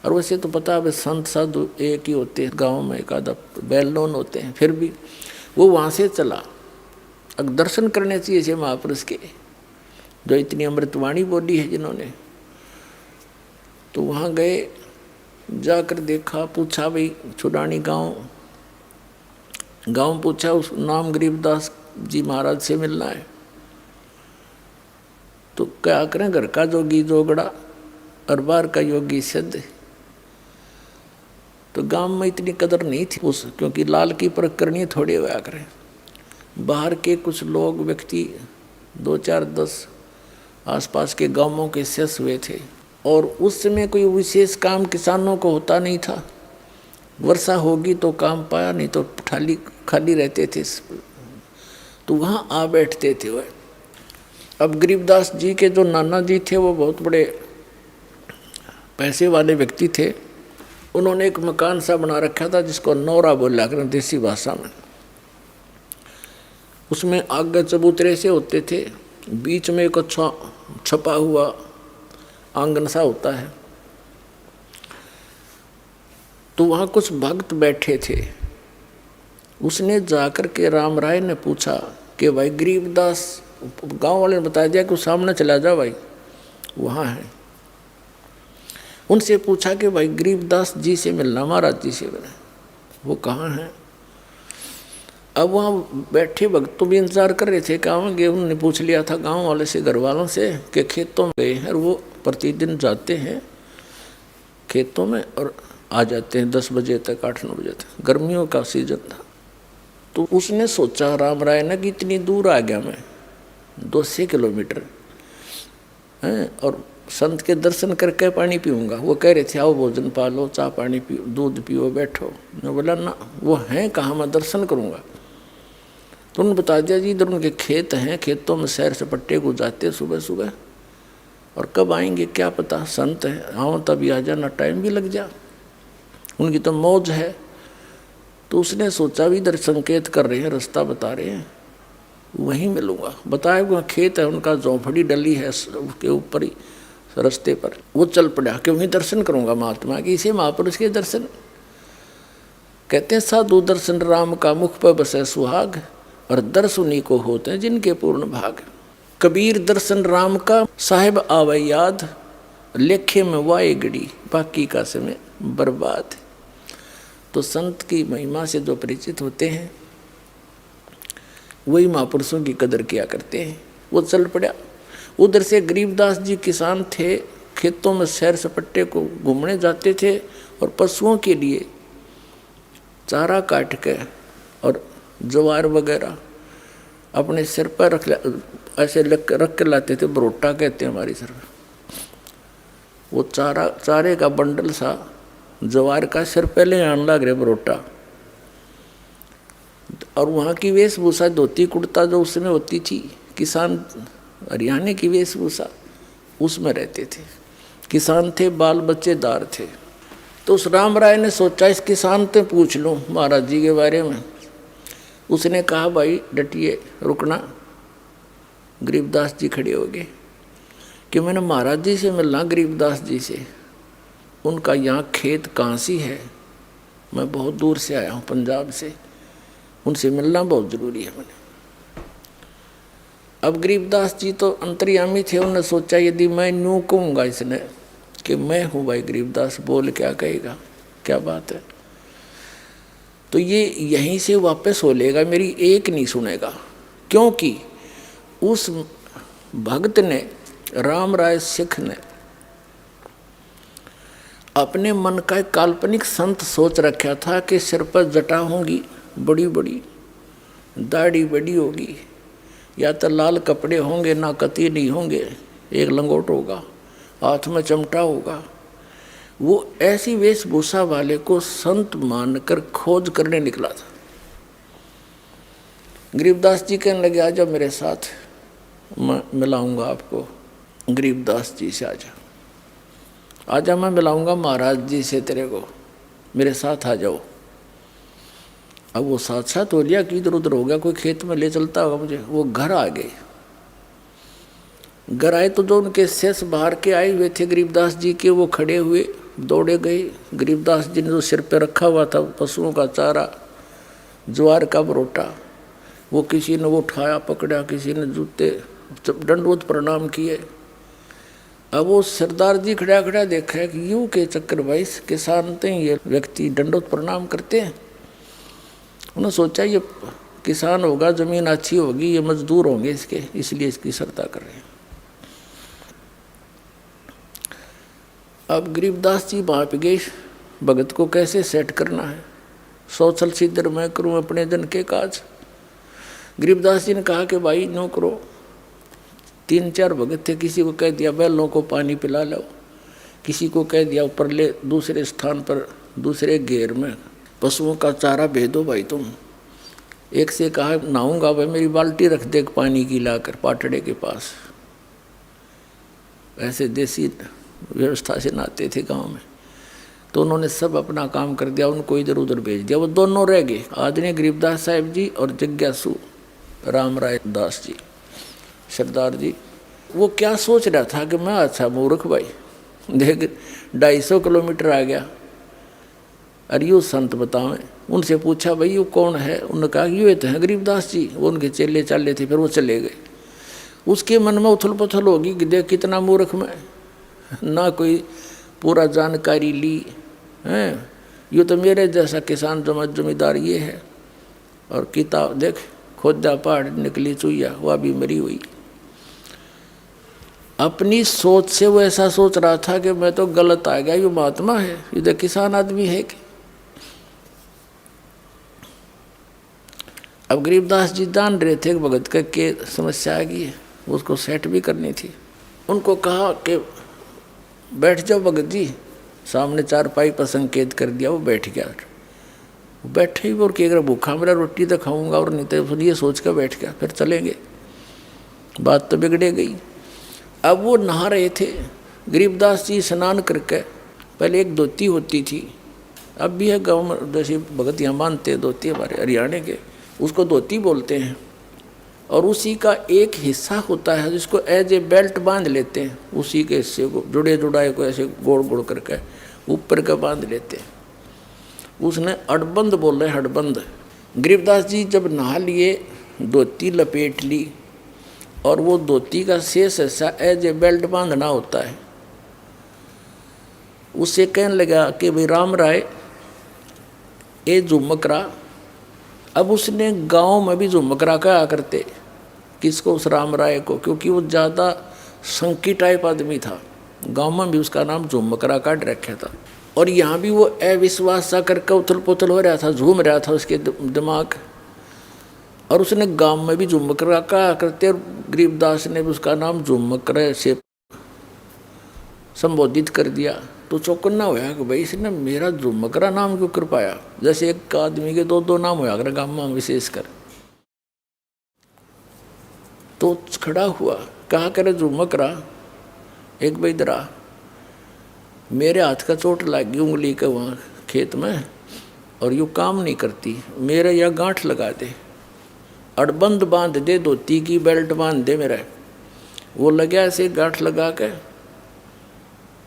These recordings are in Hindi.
और वैसे तो पता है संत साधु एक ही होते हैं गाँव में, एक आधा वेल नोन होते हैं, फिर भी वो वहाँ से चला। अब दर्शन करने चाहिए थे महापुरुष के, जो इतनी अमृतवाणी बोली है जिन्होंने। तो वहाँ गए, जाकर देखा, पूछा भाई छुडानी गांव पूछा, उस नाम गरीबदास जी महाराज से मिलना है। तो क्या करें, घर का जोगी जोगड़ा और बाहर का योगी सिद्ध। तो गांव में इतनी कदर नहीं थी उस, क्योंकि लाल की परख करनी थोड़ी हुआ करें। बाहर के कुछ लोग व्यक्ति 2-4-10 आसपास के गांवों के शेष हुए थे, और उस समय कोई विशेष काम किसानों को होता नहीं था। वर्षा होगी तो काम पाया, नहीं तो खाली रहते थे, तो वहाँ आ बैठते थे वह। अब गरीबदास जी के जो नाना जी थे वो बहुत बड़े पैसे वाले व्यक्ति थे। उन्होंने एक मकान सा बना रखा था जिसको नौरा बोला करें देसी भाषा में। उसमें आगे चबूतरे से होते थे, बीच में एक अच्छा छपा हुआ आंगन सा होता है। तो वहाँ कुछ भक्त बैठे थे। उसने जाकर के राम राय ने पूछा कि भाई गरीबदास, गांव वाले ने बता दिया कि सामने चला जा भाई, वहाँ है। उनसे पूछा कि भाई गरीबदास जी से मिलना, महाराज जी से मिलना, वो कहाँ हैं। अब वहाँ बैठे भक्त तो भी इंतजार कर रहे थे, कहाँ गए। उन्होंने पूछ लिया था गांव वाले से, घर वालों से, कि खेतों में गए हैं। और वो प्रतिदिन जाते हैं खेतों में और आ जाते हैं 10 बजे तक, 8-9 बजे तक। गर्मियों का सीजन था। तो उसने सोचा राम राय ने कि इतनी दूर आ गया मैं, 200 किलोमीटर हैं, और संत के दर्शन करके पानी पीऊँगा। वो कह रहे थे आओ भोजन पालो, चाय पानी पियो, दूध पियो, बैठो। मैं बोला ना, वो हैं कहाँ, मैं दर्शन करूँगा। तो उन्होंने बता दिया जी इधर उनके खेत हैं, खेतों में सैर सपट्टे को जाते सुबह सुबह, और कब आएंगे क्या पता, संत है, आओ तभी आ जाना, टाइम भी लग जा, उनकी तो मौज है। तो उसने सोचा भी इधर संकेत कर रहे हैं, रास्ता बता रहे हैं, वहीं मिलूँगा। बताया वहाँ खेत है उनका, झोंपड़ी डली है उसके ऊपर ही रास्ते पर। वो चल पड़ा कि वहीं दर्शन करूँगा महात्मा के, इसे महापुरुष के दर्शन कहते हैं। साधु दर्शन राम का मुख पर बसे सुहाग, और दर्श उन्हीं को होते हैं जिनके पूर्ण भाग। कबीर दर्शन राम का साहिब आवे याद, लेखे में वाए गड़ी, बाकी का समय बर्बाद। तो संत की महिमा से जो परिचित होते हैं वही महापुरुषों की कदर किया करते हैं। वो चल पड़ा। उधर से गरीबदास जी किसान थे, खेतों में सैर सपट्टे को घूमने जाते थे, और पशुओं के लिए चारा काट के और ज्वार वगैरह अपने सिर पर ऐसे रख कर लाते थे, बरोटा कहते हैं हमारी तरफ। वो चारे का बंडल सा ज्वार का सिर पहले आने लग रहे बरोटा। और वहाँ की वेशभूषा धोती कुर्ता जो उसमें होती थी, किसान हरियाणा की वेशभूषा उसमें रहते थे। किसान थे, बाल बच्चेदार थे। तो उस राम राय ने सोचा इस किसान से पूछ लूँ महाराज जी के बारे में। उसने कहा भाई डटिए, रुकना। गरीबदास जी खड़े हो गए कि मैंने महाराज जी से मिलना, गरीबदास जी से। उनका यहाँ खेत कांसी है, मैं बहुत दूर से आया हूँ पंजाब से, उनसे मिलना बहुत ज़रूरी है मैंने। अब गरीबदास जी तो अंतर्यामी थे, उन्होंने सोचा यदि मैं यूँ कहूँगा इसने कि मैं हूँ भाई गरीबदास, बोल क्या कहेगा, क्या बात है। तो ये यहीं से वापस हो लेगा, मेरी एक नहीं सुनेगा। क्योंकि उस भक्त ने, राम राय सिख ने, अपने मन का एक काल्पनिक संत सोच रखा था कि सिर पर जटा होंगी बड़ी बड़ी, दाढ़ी बड़ी होगी, या तो लाल कपड़े होंगे, ना कती नहीं होंगे, एक लंगोट होगा, हाथ में चमटा होगा। वो ऐसी वेशभूषा वाले को संत मानकर खोज करने निकला था। गरीबदास जी कहने लगे आजा मेरे साथ, मैं मिलाऊंगा आपको गरीबदास जी से, आजा मैं मिलाऊंगा महाराज जी से तेरे को, मेरे साथ आ जाओ। अब वो साथ साथ हो लिया कि इधर उधर हो गया, कोई खेत में ले चलता होगा मुझे। वो घर आ गए। घर आए तो जो उनके शेष बाहर के आए हुए थे गरीबदास जी के, वो खड़े हुए दौड़े गए। गरीबदास जी ने जो सिर पे रखा हुआ था पशुओं का चारा, ज्वार का बरोटा, वो किसी ने वो उठाया पकड़ा, किसी ने जूते दंडवत प्रणाम किए। अब वो सरदार जी खड़ा खड़ा देखा कि यूं के चक्कर भाई किसान थे, ये व्यक्ति दंडवत प्रणाम करते हैं। उन्होंने सोचा ये किसान होगा, जमीन अच्छी होगी, ये मजदूर होंगे इसके, इसलिए इसकी श्रद्धा कर रहे हैं। अब गरीबदास जी वहाँ पे गए, भगत को कैसे सेट करना है, सोचल सिद्धर मैं करूँ अपने जन के काज। गरीबदास जी ने कहा कि भाई नो करो। 3-4 भगत थे, किसी को कह दिया बैलों को पानी पिला लो, किसी को कह दिया ऊपर ले दूसरे स्थान पर दूसरे घेर में पशुओं का चारा भेदो भाई तुम। एक से कहा नहाऊंगा भाई मेरी बाल्टी रख दे पानी की लाकर पाटड़े के पास। ऐसे देसी व्यवस्था से नहाते थे गांव में। तो उन्होंने सब अपना काम कर दिया, उनको इधर उधर भेज दिया। वो दोनों रह गए, आदरणीय गरीबदास साहिब जी और जिज्ञासु राम राय दास जी सरदार जी। वो क्या सोच रहा था कि मैं अच्छा मूर्ख भाई देख 250 किलोमीटर आ गया, अरे यू संत बतावें। उनसे पूछा भाई ये कौन है, उन्होंने कहा ये तो हैं गरीबदास जी। वो उनके चेले चाले थे, फिर वो चले गए। उसके मन में उथल पुथल होगी कि देख कितना मूर्ख मैं, ना कोई पूरा जानकारी ली है, ये तो मेरे जैसा किसान जमींदार ये है। और किताब देख खोदा पहाड़ निकली चुईया, वह भी मरी हुई। अपनी सोच से वो ऐसा सोच रहा था कि मैं तो गलत आ गया, ये महात्मा है, ये तो किसान आदमी है कि। अब गरीबदास जी जान रहे थे कि भगत का के समस्या आ गई है, उसको सेट भी करनी थी। उनको कहा कि बैठ जाओ भगत जी, सामने 4 पाई पर संकेत कर दिया, वो बैठ गया। बैठे ही और कह भूखा मेरा रोटी तो खाऊंगा और नहीं तो ये सोच कर बैठ गया, फिर चलेंगे। बात तो बिगड़े गई। अब वो नहा रहे थे, गरीबदास जी स्नान करके, पहले एक धोती होती थी, अब भी है गाँव में, जैसे भगत यहाँ मानते हैं धोती हमारे हरियाणा के, उसको धोती बोलते हैं। और उसी का एक हिस्सा होता है जिसको एज ए बेल्ट बांध लेते हैं, उसी के हिस्से को जुड़े जुड़ाए को ऐसे गोड़ गोड़ करके ऊपर का बांध लेते हैं, उसने अड़बंद बोल रहे हड़बंद। गरीबदास जी जब नहा लिए, धोती लपेट ली, और वो धोती का शेष हिस्सा एज ए बेल्ट बांधना होता है। उससे कहने लगा कि भाई राम राय ए झुमकरा। अब उसने गांव में भी झुमकरा कहा करते, किसको, उस राम राय को, क्योंकि वो ज़्यादा संकी टाइप आदमी था। गांव में भी उसका नाम झुमकरा काट रखा था। और यहाँ भी वो अविश्वास सा करके उथल पुथल हो रहा था, झूम रहा था उसके दिमाग। और उसने गांव में भी झुमकरा कहा करते, और गरीबदास ने भी उसका नाम झुमकरा से संबोधित कर दिया। तो चौकन्ना होया कि भाई इसने मेरा झुमकरा नाम क्यों कर पाया। जैसे एक आदमी के 2 नाम होया कर गाँव में विशेषकर। तो खड़ा हुआ, कहा करे झुमकरा एक बैदरा, मेरे हाथ का चोट लगी उंगली के वहाँ खेत में, और यूँ काम नहीं करती, मेरे यहाँ गांठ लगा दे, अड़बंद बांध दे, धोती की बेल्ट बांध दे मेरा। वो लगा ऐसे गांठ लगा के,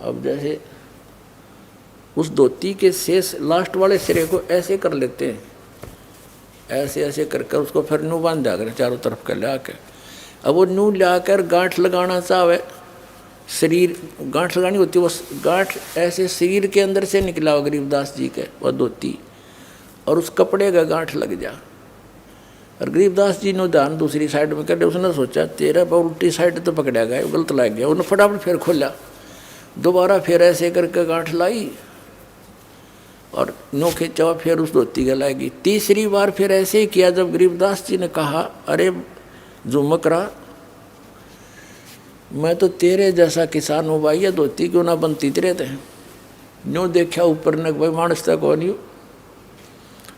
अब जैसे उस धोती के शेष लास्ट वाले सिरे को ऐसे कर लेते हैं, ऐसे ऐसे करके उसको फिर न्यू बांध दिया कर चारों तरफ के ला के। अब वो न्यू लाकर गांठ लगाना चाहे, शरीर गांठ लगानी होती है, वो गांठ ऐसे शरीर के अंदर से निकला हो गरीबदास जी के, वह धोती, और उस कपड़े का गांठ लग जा। और गरीबदास जी ने ध्यान दूसरी साइड में कर, उसने सोचा तेरा पर उल्टी साइड तो पकड़ा गया, गलत लग गया। उन्होंने फटाफट फिर खोला, दोबारा फिर ऐसे करके गांठ लाई और नो खींचा, फिर उस धोती का लाएगी। तीसरी बार फिर ऐसे ही किया, जब गरीबदास जी ने कहा अरे झुमकरा, मैं तो तेरे जैसा किसान हूँ भाई, ये धोती क्यों ना बनती तेरे थे। न्यू देखा ऊपर ने, भाई मानस तक कौन यू,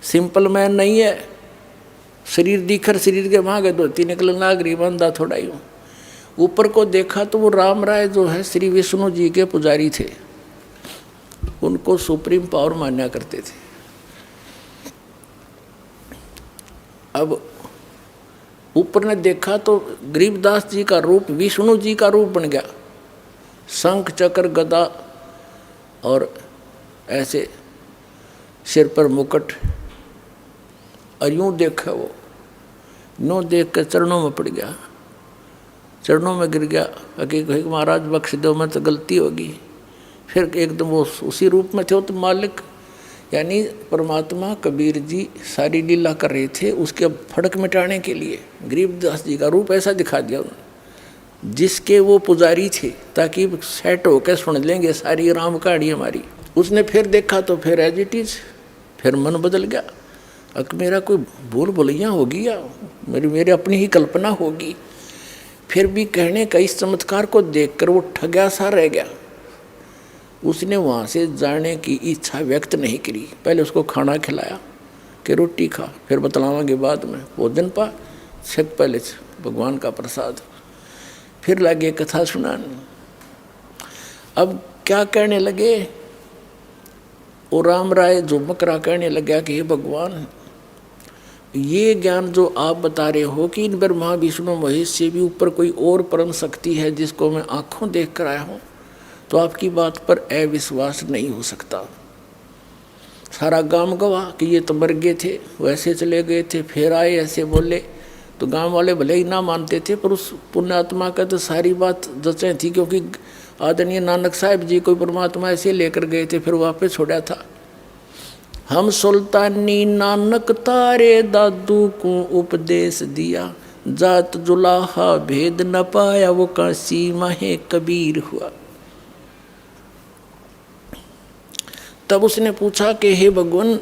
सिंपल मैन नहीं है, शरीर दिखर शरीर के वहाँ गए धोती निकलना गरीब बंदा थोड़ा ही। ऊपर को देखा तो वो राम राय जो है श्री विष्णु जी के पुजारी थे, उनको सुप्रीम पावर मान्या करते थे। अब ऊपर ने देखा तो गरीबदास जी का रूप विष्णु जी का रूप बन गया, शंख चक्र गदा और ऐसे सिर पर मुकुट, और यूँ देखा वो, यूँ देख कर चरणों में पड़ गया, चरणों में गिर गया कि महाराज बख्श दो, मैं तो गलती होगी। फिर एकदम वो उसी रूप में थे वो तो मालिक, यानी परमात्मा कबीर जी सारी लीला कर रहे थे उसके फड़क मिटाने के लिए। गरीबदास जी का रूप ऐसा दिखा दिया उन्होंने जिसके वो पुजारी थे, ताकि सेट होकर सुन लेंगे सारी राम कहानी हमारी। उसने फिर देखा तो फिर एज इट इज, फिर मन बदल गया। अब मेरा कोई भूल भुलैया होगी या मेरी अपनी ही कल्पना होगी। फिर भी कहने का इस चमत्कार को देखकर वो ठगा सा रह गया। उसने वहाँ से जाने की इच्छा व्यक्त नहीं करी। पहले उसको खाना खिलाया कि रोटी खा, फिर बतलावांगे बाद में, भोजन पा छक पहले भगवान का प्रसाद। फिर लगे कथा सुनाने। अब क्या कहने लगे, और राम राय झुमक रहा कहने लगा कि हे भगवान, ये ज्ञान जो आप बता रहे हो कि इन ब्रह्मा विष्णु महेश से भी ऊपर कोई और परम शक्ति है जिसको मैं आँखों देख कर आया हूँ, तो आपकी बात पर अविश्वास नहीं हो सकता। सारा गांव गवाह कि ये तो मर गए थे, वैसे चले गए थे, फिर आए ऐसे बोले। तो गांव वाले भले ही ना मानते थे, पर उस पुण्यात्मा का तो सारी बात जचें थी, क्योंकि आदरणीय नानक साहब जी कोई परमात्मा ऐसे लेकर गए थे, फिर वापस छोड़ा था। हम सुल्तानी नानक तारे दादू को उपदेश दिया, जात जुलाहा भेद न पाया, वो काशी माहे कबीर हुआ। तब उसने पूछा कि हे भगवान,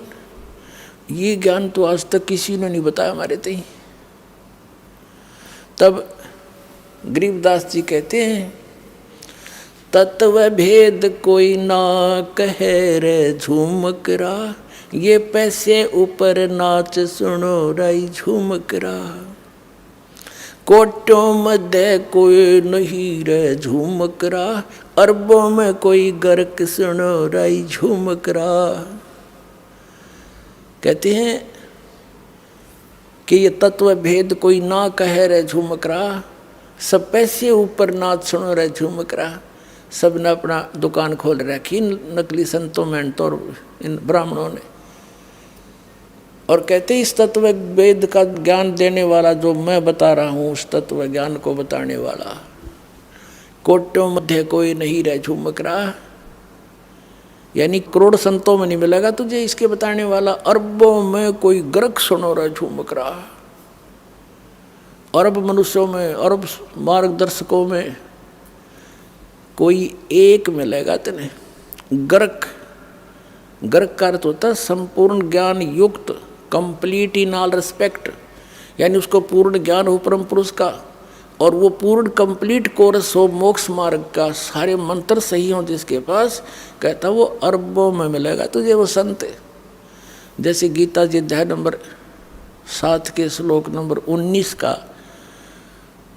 ये ज्ञान तो आज तक किसी ने नहीं बताया हमारे तई। तब गरीबदास जी कहते हैं, तत्व भेद कोई ना कहे रे झूमकरा, ये पैसे ऊपर नाच सुनो राई झूमकरा। कोटों मध्य कोई नहीं रे झूमकरा, अरबों में कोई गर्क सुनो राई झूमकरा। कहते हैं कि ये तत्व भेद कोई ना कहे रे झूमकरा, सब पैसे ऊपर नाच सुनो रे झूमकरा। सब ने अपना दुकान खोल रखी नकली संतों में तो इन ब्राह्मणों ने। और कहते इस तत्व वेद का ज्ञान देने वाला जो मैं बता रहा हूँ, उस तत्व ज्ञान को बताने वाला, कोटों मध्य कोई नहीं रह झूमकरा, यानी करोड़ संतों में नहीं मिलेगा तुझे इसके बताने वाला। अरबों में कोई गर्क सुनो रहा झूमकरा, अरब मनुष्यों में, अरब मार्गदर्शकों में कोई एक मिलेगा तेने। गर्क, गर्क का अर्थ होता है संपूर्ण ज्ञान युक्त, कंप्लीट इन ऑल रिस्पेक्ट, यानी उसको पूर्ण ज्ञान हो परम पुरुष का, और वो पूर्ण कंप्लीट कोर्स हो मोक्ष मार्ग का, सारे मंत्र सही हों जिसके पास, कहता वो अरबों में मिलेगा तुझे वो संत। जैसे गीता जी अध्याय नंबर 7 के श्लोक नंबर 19 का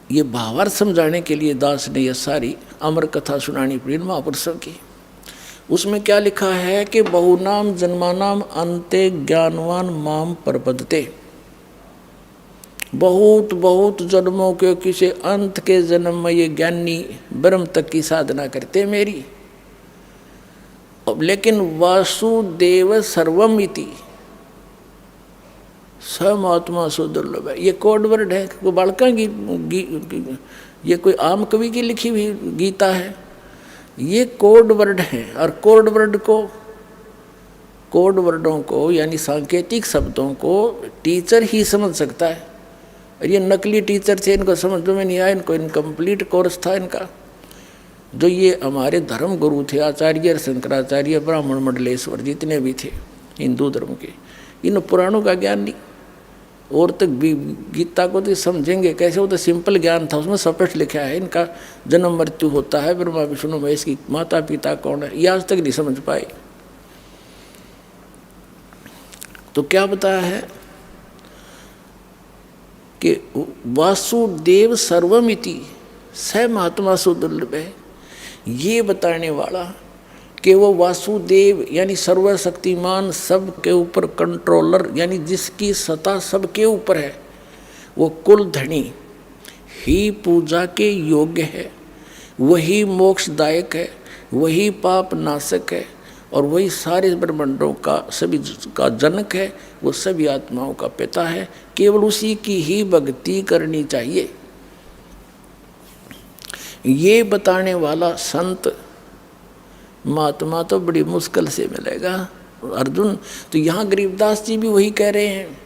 ये भावार्थ समझाने के लिए दास ने यह सारी अमर कथा सुनानी पड़ी महापुरुषों की। उसमें क्या लिखा है कि बहुनाम जन्मानाम अंते ज्ञानवान माम प्रपद्यते, बहुत बहुत जन्मों के किसी अंत के जन्म में ये ज्ञानी ब्रह्म तक की साधना करते मेरी। लेकिन वासुदेव सर्वम इति, समात्मा सुदुर्लभ है, ये कोड वर्ड है। वो बालका ये कोई आम कवि की लिखी हुई गीता है, ये कोड वर्ड है। और कोड वर्डों को यानी सांकेतिक शब्दों को टीचर ही समझ सकता है। और ये नकली टीचर थे, इनको समझ में नहीं आया, इनको इनकम्प्लीट कोर्स था इनका। जो ये हमारे धर्म गुरु थे, आचार्य शंकराचार्य, ब्राह्मण मंडलेश्वर, जितने भी थे हिंदू धर्म के, इन पुराणों का ज्ञान नहीं। और तक भी गीता को तो समझेंगे कैसे, वो तो सिंपल ज्ञान था, उसमें स्पष्ट लिखा है इनका जन्म मृत्यु होता है, ब्रह्मा विष्णु महेश की माता पिता कौन है, ये आज तक नहीं समझ पाए। तो क्या बताया है कि वासुदेव सर्वमिति स महात्मा सुदुर्लभ है, ये बताने वाला कि वो वासुदेव यानी सर्वशक्तिमान, सब के ऊपर कंट्रोलर, यानी जिसकी सत्ता सबके ऊपर है, वो कुलधनी ही पूजा के योग्य है, वही मोक्षदायक है, वही पाप नाशक है और वही सारे ब्रह्मांडों का सभी का जनक है, वो सभी आत्माओं का पिता है। केवल उसी की ही भक्ति करनी चाहिए। ये बताने वाला संत महात्मा तो बड़ी मुश्किल से मिलेगा अर्जुन। तो यहाँ गरीबदास जी भी वही कह रहे हैं,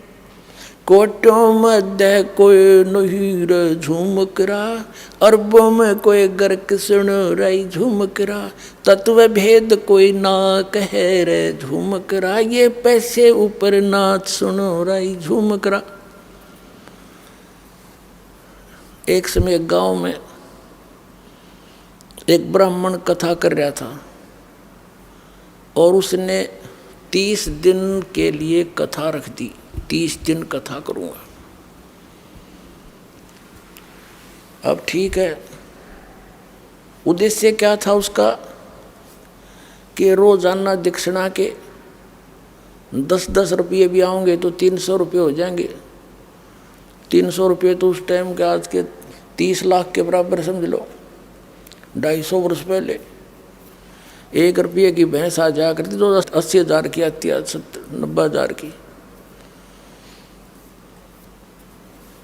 कोटों मध्य कोई नहीं रे झूमकरा, अरबों में कोई गर्क सुन रही झूमकरा, तत्व भेद कोई ना कहे रे झूमकरा, ये पैसे ऊपर नाच सुनो रही झूमकरा। एक समय गांव में एक ब्राह्मण कथा कर रहा था और उसने 30 दिन के लिए कथा रख दी, 30 दिन कथा करूंगा। अब ठीक है, उद्देश्य क्या था उसका कि रोजाना दक्षिणा के 10-10 रुपये भी आएंगे तो 300 रुपये हो जाएंगे। 300 रुपये तो उस टाइम के आज के 30 लाख के बराबर समझ लो। 250 वर्ष पहले 1 रुपये की भैंस आ जाया करती तो 80,000 की आती है, 90,000 की।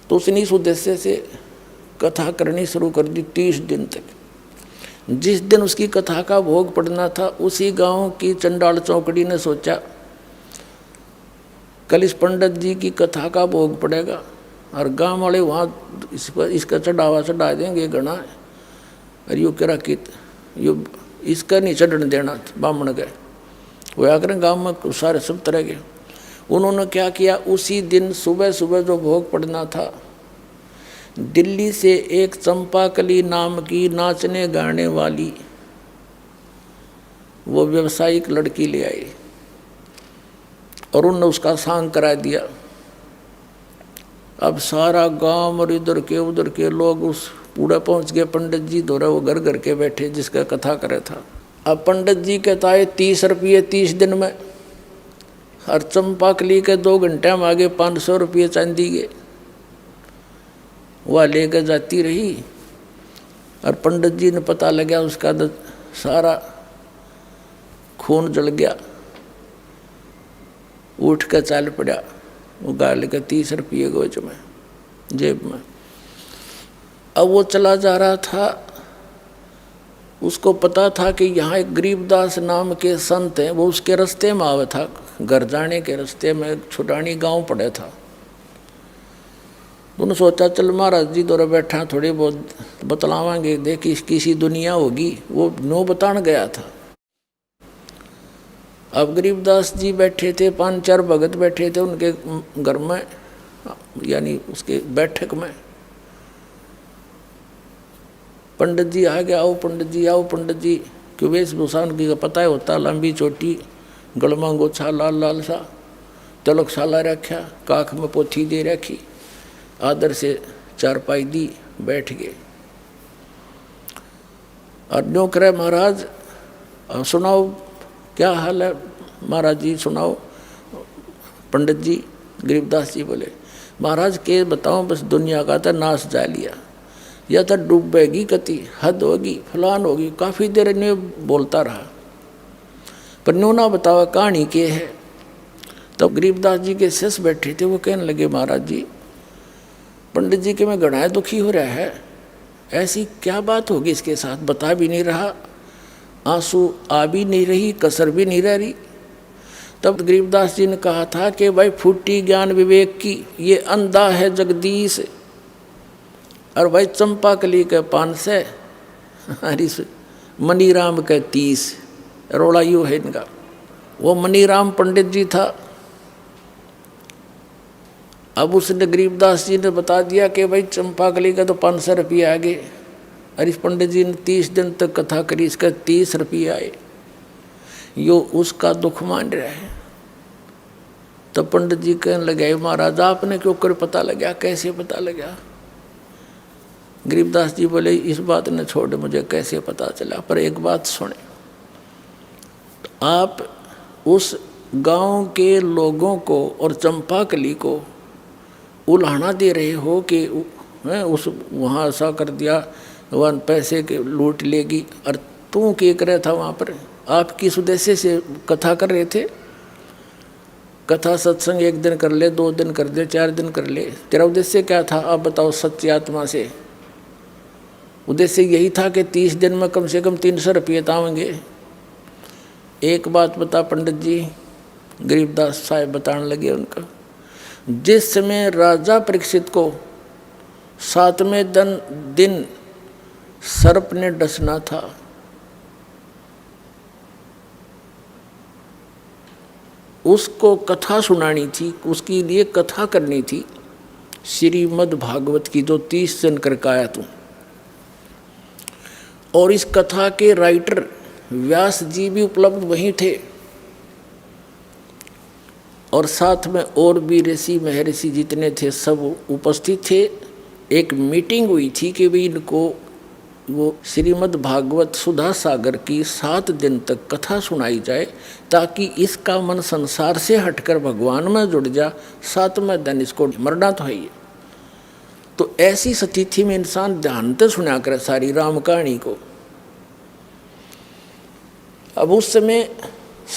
तो उसने इस उद्देश्य से कथा करनी शुरू कर दी 30 दिन तक। जिस दिन उसकी कथा का भोग पड़ना था, उसी गांव की चंडाल चौकड़ी ने सोचा कल इस पंडित जी की कथा का भोग पड़ेगा और गांव वाले वहाँ इसका चढ़ावा चढ़ा देंगे घना, और यो करा कि यो इसका नहीं चढ़ने देना बामण गए वो आकर गांव में सारे सब तरह के। उन्होंने क्या किया, उसी दिन सुबह सुबह जो भोग पड़ना था, दिल्ली से एक चंपाकली नाम की नाचने गाने वाली वो व्यवसायिक लड़की ले आई और उनने उसका सांग करा दिया। अब सारा गांव और इधर के उधर के लोग उस पूरा पहुंच गए पंडित जी दौरा, वो घर घर के बैठे जिसका कथा करे था। अब पंडित जी कहता है 30 रुपये 30 दिन में, और चंपाकली के 2 घंटे में आगे 500 रुपये चांदी के वह लेकर जाती रही। और पंडित जी ने पता लगा, उसका तो सारा खून जल गया, उठ कर चाल पड़ा, वो गाल लेकर 30 रुपये गोज में जेब में। अब वो चला जा रहा था, उसको पता था कि यहाँ एक गरीबदास नाम के संत हैं, वो उसके रास्ते में आवा था, घर जाने के रास्ते में छुटानी गांव पड़े था। उन्होंने सोचा चल महाराज जी दौरा बैठा, थोड़ी बहुत बतलावांगे, देखी किसी दुनिया होगी। वो नो बतान गया था। अब गरीबदास जी बैठे थे, 5-4 भगत बैठे थे उनके घर में, यानी उसके बैठक में। पंडित जी आ गया, आओ पंडित जी, आओ पंडित जी। क्यों वेशभूषा उनकी का पता है होता, लंबी चोटी, गलमा गोछा लाल लाल सा, तिलक साला रखा, काख में पोथी दे रखी, आदर से चारपाई दी, बैठ गए। और न्यों करे महाराज सुनाओ क्या हाल है महाराज जी, सुनाओ। पंडित जी गरीबदास जी बोले महाराज के बताओ, बस दुनिया का तो नाश जा लिया, या तो डूबेगी कति, हद होगी, फलान होगी। काफ़ी देर ने बोलता रहा, पर न्यों ना बतावा कहानी के है। तब तो गरीबदास जी के शिष्य बैठे थे, वो कहने लगे महाराज जी पंडित जी के में घना दुखी हो रहा है, ऐसी क्या बात होगी इसके साथ, बता भी नहीं रहा, आंसू आ भी नहीं रही, कसर भी नहीं रह रही। तब गरीबदास जी ने कहा था कि भाई फूटी ज्ञान विवेक की, ये अंधा है जगदीश, और भाई चंपाकली के 500 हरीश मनीराम के 30, रोड़ा यू है इनका। वो मनीराम पंडित जी था। अब उसने गरीबदास जी ने बता दिया कि भाई चंपाकली का तो 500 रुपये आ गए, और इस पंडित जी ने 30 दिन तक कथा करी, इसका 30 रुपये आए, यो उसका दुख मान रहा है। तब पंडित जी कहने लगे महाराज आपने क्यों कर पता लगा, कैसे पता लगा। गरीबदास जी बोले इस बात ने छोड़, मुझे कैसे पता चला, पर एक बात सुने, आप उस गांव के लोगों को और चंपाकली को उल्हाना दे रहे हो कि उस वहाँ ऐसा कर दिया, वह पैसे के लूट लेगी, और तू क्या कर रहा था वहाँ पर? आप किस उद्देश्य से कथा कर रहे थे? कथा सत्संग 1 दिन कर ले, 2 दिन कर ले, 4 दिन कर ले, तेरा उद्देश्य क्या था? आप बताओ सच्ची आत्मा से। उद्देश्य यही था कि 30 दिन में कम से कम 300 रुपये तावेंगे। एक बात बता पंडित जी, गरीबदास साहब बताने लगे उनका, जिस समय राजा परीक्षित को 7वें दिन सर्प ने डसना था, उसको कथा सुनानी थी, उसके लिए कथा करनी थी श्रीमद् भागवत की, जो 30 दिन करके आया तू। और इस कथा के राइटर व्यास जी भी उपलब्ध वहीं थे, और साथ में और भी ऋषि महर्षि जितने थे सब उपस्थित थे। एक मीटिंग हुई थी कि भाई इनको वो श्रीमद् भागवत सुधा सागर की 7 दिन तक कथा सुनाई जाए, ताकि इसका मन संसार से हटकर भगवान में जुड़ जा। 7वें दिन इसको मरना तो है ही। तो ऐसी स्थिति में इंसान ध्यान से सुना करे सारी राम कहानी को। अब उस समय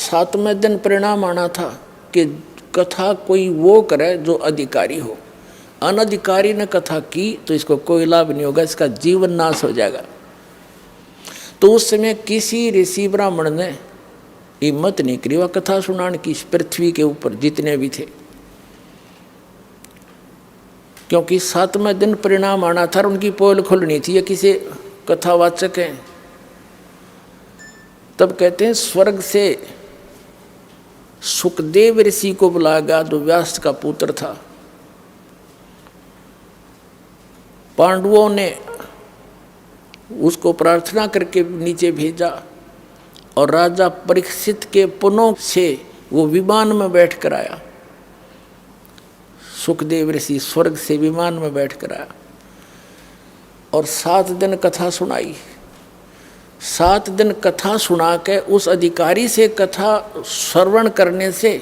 7वें दिन परिणाम आना था कि कथा कोई वो करे जो अधिकारी हो। अनधिकारी ने कथा की तो इसको कोई लाभ नहीं होगा, इसका जीवन नाश हो जाएगा। तो उस समय किसी ऋषि ब्राह्मण ने हिम्मत नहीं करी वह कथा सुनाने की पृथ्वी के ऊपर जितने भी थे, क्योंकि 7वें दिन परिणाम आना था, उनकी पोल खुलनी थी। ये किसी कथावाचक हैं, तब कहते हैं स्वर्ग से सुखदेव ऋषि को बुलाया गया, जो व्यास का पुत्र था। पांडवों ने उसको प्रार्थना करके नीचे भेजा, और राजा परीक्षित के पुनों से वो विमान में बैठ कर आया। सुखदेव ऋषि स्वर्ग से विमान में बैठ कर आया और 7 दिन कथा सुनाई। 7 दिन कथा सुना के उस अधिकारी से कथा श्रवण करने से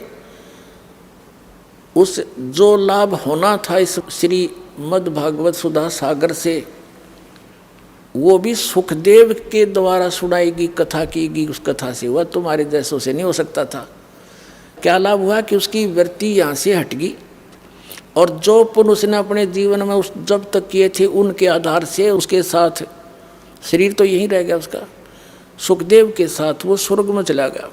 उस जो लाभ होना था इस श्रीमद् भागवत सुधा सागर से, वो भी सुखदेव के द्वारा सुनाएगी, कथा कीगी उस कथा से। वह तुम्हारे जैसों से नहीं हो सकता था। क्या लाभ हुआ कि उसकी वृत्ति यहाँ से हट गई, और जो पुण्य उसने अपने जीवन में उस जब तक किए थे उनके आधार से उसके साथ शरीर तो यहीं रह गया उसका, सुखदेव के साथ वो स्वर्ग में चला गया।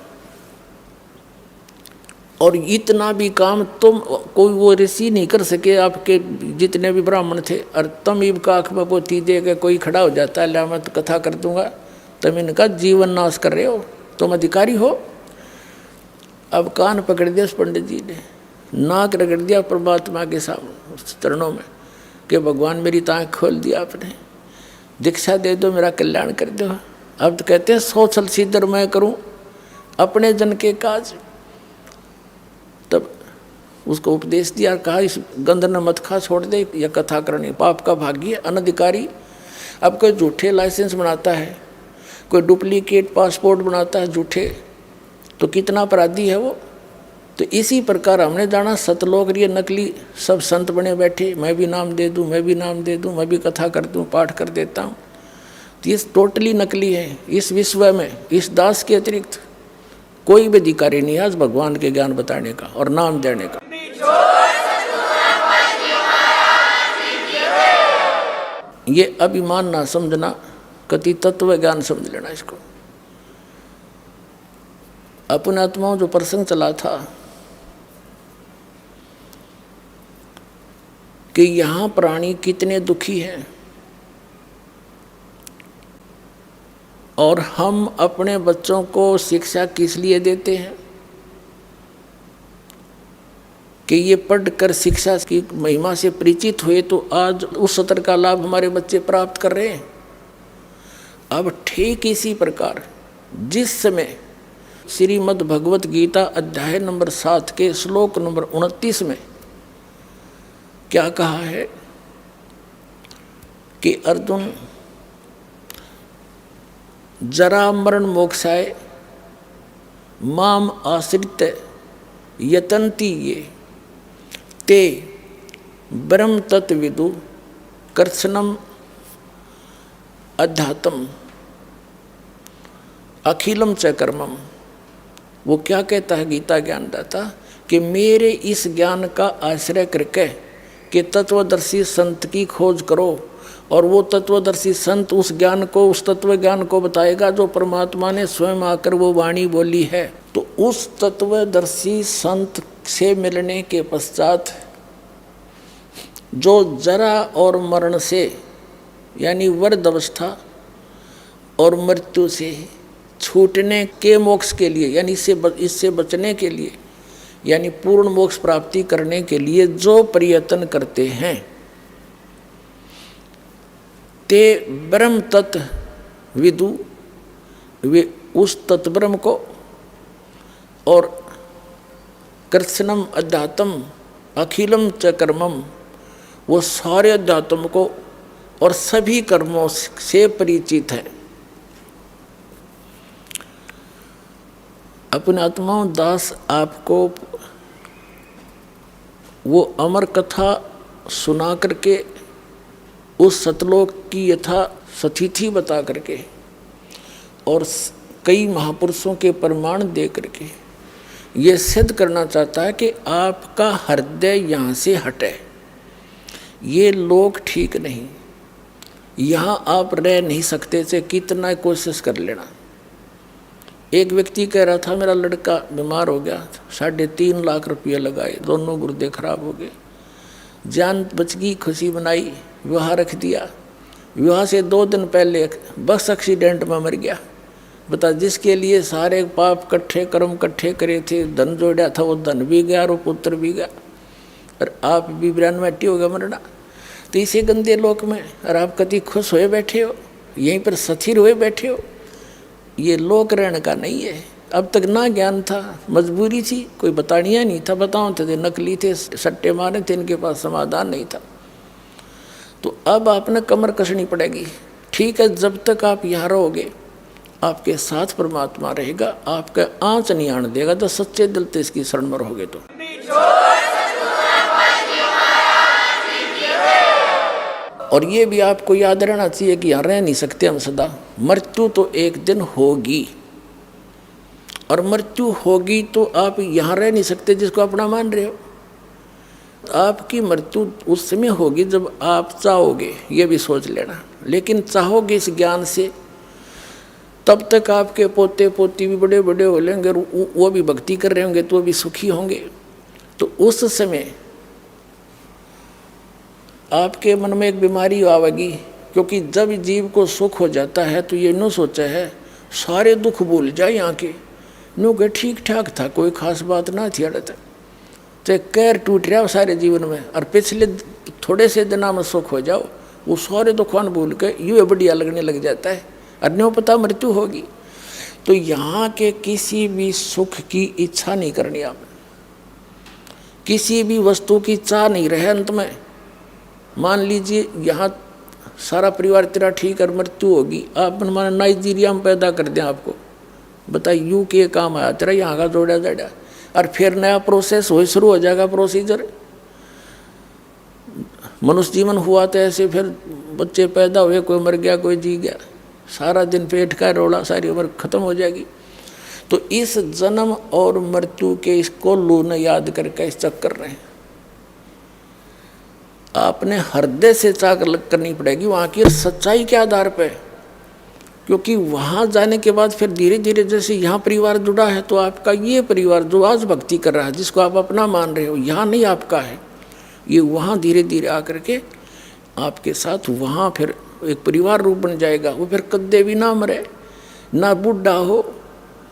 और इतना भी काम तुम कोई वो ऋषि नहीं कर सके, आपके जितने भी ब्राह्मण थे। और तुम ईब का आँख में पोती दे के कोई खड़ा हो जाता है, मैं तो कथा कर दूंगा, तुम इनका जीवन नाश कर रहे हो, तुम अधिकारी हो। अब कान पकड़ दिया उस पंडित जी ने, नाक रगड़ दिया परमात्मा के सामने उस चरणों में कि भगवान मेरी आँख खोल दिया आपने, दीक्षा दे दो, मेरा कल्याण कर दो। अब तो कहते हैं 100 छल सिद्धर मैं करूं अपने जन के काज। तब उसको उपदेश दिया, कहा इस गंध न मत खा, छोड़ दे, यह कथा करनी पाप का भागी है। अनधिकारी अब कोई झूठे लाइसेंस बनाता है, कोई डुप्लीकेट पासपोर्ट बनाता है झूठे, तो कितना अपराधी है वो। तो इसी प्रकार हमने जाना सतलोक ये नकली सब संत बने बैठे, मैं भी नाम दे दूं, मैं भी नाम दे दूं, मैं भी कथा कर दूं, पाठ कर देता हूँ। तो ये टोटली नकली है। इस विश्व में इस दास के अतिरिक्त कोई भी अधिकारी नहीं है आज भगवान के ज्ञान बताने का और नाम देने का। ये अभिमान ना समझना, कति तत्व ज्ञान समझ लेना इसको। अपने आत्माओं जो प्रसंग चला था कि यहाँ प्राणी कितने दुखी हैं, और हम अपने बच्चों को शिक्षा किस लिए देते हैं कि ये पढ़कर शिक्षा की महिमा से परिचित हुए, तो आज उस सत्र का लाभ हमारे बच्चे प्राप्त कर रहे हैं। अब ठीक इसी प्रकार जिस समय श्रीमद् भगवत गीता अध्याय नंबर 7 के श्लोक नंबर 29 में क्या कहा है कि अर्जुन जरा मरण मोक्षाय माम आश्रित यतन्ति ये ते ब्रह्म तत्विदु कर्षणम अध्यात्म। अखिलम च कर्मम। वो क्या कहता है गीता ज्ञानदाता कि मेरे इस ज्ञान का आश्रय करके कि तत्वदर्शी संत की खोज करो, और वो तत्वदर्शी संत उस ज्ञान को, उस तत्व ज्ञान को बताएगा जो परमात्मा ने स्वयं आकर वो वाणी बोली है। तो उस तत्वदर्शी संत से मिलने के पश्चात जो जरा और मरण से यानी वृद्ध अवस्था और मृत्यु से छूटने के मोक्ष के लिए, यानी इससे बचने के लिए, यानी पूर्ण मोक्ष प्राप्ति करने के लिए जो प्रयत्न करते हैं, ते ब्रह्म तत्व विदु, वे उस तत्ब्रह्म को और कृष्णम अध्यात्म अखिलम च कर्मम, वो सारे अध्यात्म को और सभी कर्मों से परिचित है। अपने आत्माओं दास आपको वो अमर कथा सुना करके, उस सतलोक की यथा सतिथि बता करके और कई महापुरुषों के प्रमाण दे करके ये सिद्ध करना चाहता है कि आपका हृदय यहाँ से हटे, ये लोक ठीक नहीं, यहाँ आप रह नहीं सकते थे, कितना कोशिश कर लेना। एक व्यक्ति कह रहा था मेरा लड़का बीमार हो गया, 3.5 लाख रुपये लगाए, दोनों गुर्दे खराब हो गए, जान बच गई, खुशी बनाई, विवाह रख दिया। विवाह से 2 दिन पहले बस एक्सीडेंट में मर गया। बता, जिसके लिए सारे पाप इकट्ठे कर्म इकट्ठे करे थे, धन जोड़ा था, वो धन भी गया और पुत्र भी गया, और आप भी 92 हो गया मरना। तो इसी गंदे लोक में और आप कभी खुश हुए बैठे हो, यहीं पर स्थिर हुए बैठे हो। ये लोक रहने का नहीं है। अब तक ना ज्ञान था, मजबूरी थी, कोई बतानिया नहीं था, बताओ थे नकली थे, सट्टे मारे थे, इनके पास समाधान नहीं था। तो अब आपने कमर कसनी पड़ेगी। ठीक है, जब तक आप यहाँ रहोगे आपके साथ परमात्मा रहेगा, आपका आँच नहीं आने देगा, तो सच्चे दिल से इसकी शरण में रहोगे। तो और ये भी आपको याद रहना चाहिए कि यहाँ रह नहीं सकते हम सदा, मृत्यु तो एक दिन होगी, और मृत्यु होगी तो आप यहाँ रह नहीं सकते जिसको अपना मान रहे हो। आपकी मृत्यु उस समय होगी जब आप चाहोगे, ये भी सोच लेना। लेकिन चाहोगे इस ज्ञान से, तब तक आपके पोते पोती भी बड़े बड़े हो लेंगे, वो भी भक्ति कर रहे होंगे, तो वो भी सुखी होंगे। तो उस समय आपके मन में एक बीमारी आवेगी, क्योंकि जब जीव को सुख हो जाता है तो ये न सोचा है सारे दुख भूल जाए यहाँ के, नो के ठीक ठाक था, कोई खास बात ना थी अड़त, तो कैर टूट रहा सारे जीवन में, और पिछले थोड़े से दिनों में सुख हो जाओ, वो सारे दुखान भूल के यूँ बढ़िया लगने लग जाता है, और न्यों पता मृत्यु होगी। तो यहाँ के किसी भी सुख की इच्छा नहीं करनी, आप किसी भी वस्तु की चाह नहीं रहे। अंत में मान लीजिए यहाँ सारा परिवार तेरा ठीक और मृत्यु होगी, आप माना नाइजीरिया में पैदा कर दें आपको, बताइए यू के काम आया तेरा, यहाँ का जोड़ा जाड़ा, और फिर नया प्रोसेस हो शुरू हो जाएगा, प्रोसीजर। मनुष्य जीवन हुआ तो ऐसे, फिर बच्चे पैदा हुए, कोई मर गया कोई जी गया, सारा दिन पेट का रोला, सारी उम्र खत्म हो जाएगी। तो इस जन्म और मृत्यु के इसको लून याद करके इस चक्कर रहे, आपने हृदय से चाह करनी पड़ेगी वहाँ की सच्चाई के आधार पे, क्योंकि वहाँ जाने के बाद फिर धीरे धीरे जैसे यहाँ परिवार जुड़ा है, तो आपका ये परिवार जो आज भक्ति कर रहा है, जिसको आप अपना मान रहे हो, यहाँ नहीं आपका है, ये वहाँ धीरे धीरे आकर के आपके साथ वहाँ फिर एक परिवार रूप बन जाएगा। वो फिर कद्दे भी ना मरे, ना बूढ़ा हो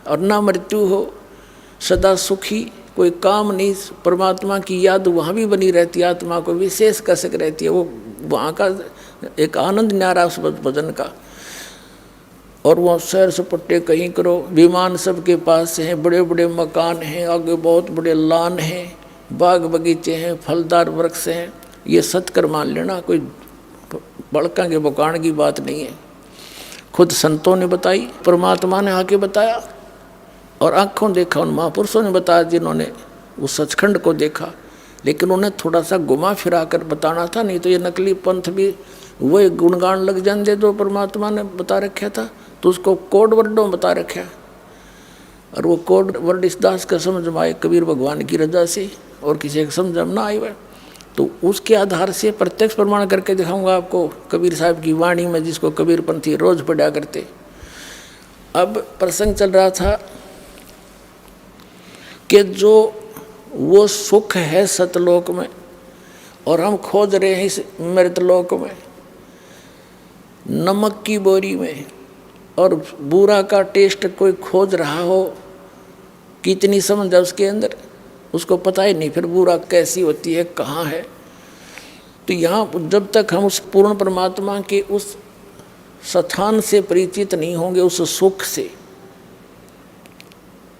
और ना मृत्यु हो, सदा सुखी, कोई काम नहीं, परमात्मा की याद वहाँ भी बनी रहती है, आत्मा को विशेष कसक रहती है, वो वहाँ का एक आनंद न्यारा उस भजन का। और वहाँ सैर सपट्टे कहीं करो, विमान सबके पास हैं, बड़े बड़े मकान हैं, आगे बहुत बड़े लान हैं, बाग बगीचे हैं, फलदार वृक्ष हैं, ये सत्कर मान लेना, कोई बड़का के बुकान की बात नहीं है। खुद संतों ने बताई, परमात्मा ने आके बताया, और आँखों देखा उन महापुरुषों ने बताया जिन्होंने उस सचखंड को देखा, लेकिन उन्हें थोड़ा सा घुमा फिरा कर बताना था, नहीं तो ये नकली पंथ भी वो एक गुणगान लग जाते जो परमात्मा ने बता रखा था, तो उसको कोड वर्डों बता रखा, और वो कोड वर्ड इस दास का समझ में आए कबीर भगवान की रजा से, और किसी का समझ में ना आए तो उसके आधार से प्रत्यक्ष प्रमाण करके दिखाऊंगा आपको कबीर साहब की वाणी में, जिसको कबीर पंथी रोज पढ़ा करते। अब प्रसंग चल रहा था कि जो वो सुख है सतलोक में और हम खोज रहे हैं इस मृतलोक में, नमक की बोरी में, और बुरा का टेस्ट कोई खोज रहा हो, कितनी समझ है उसके अंदर, उसको पता ही नहीं फिर बुरा कैसी होती है, कहाँ है। तो यहाँ जब तक हम उस पूर्ण परमात्मा के उस स्थान से परिचित नहीं होंगे, उस सुख से,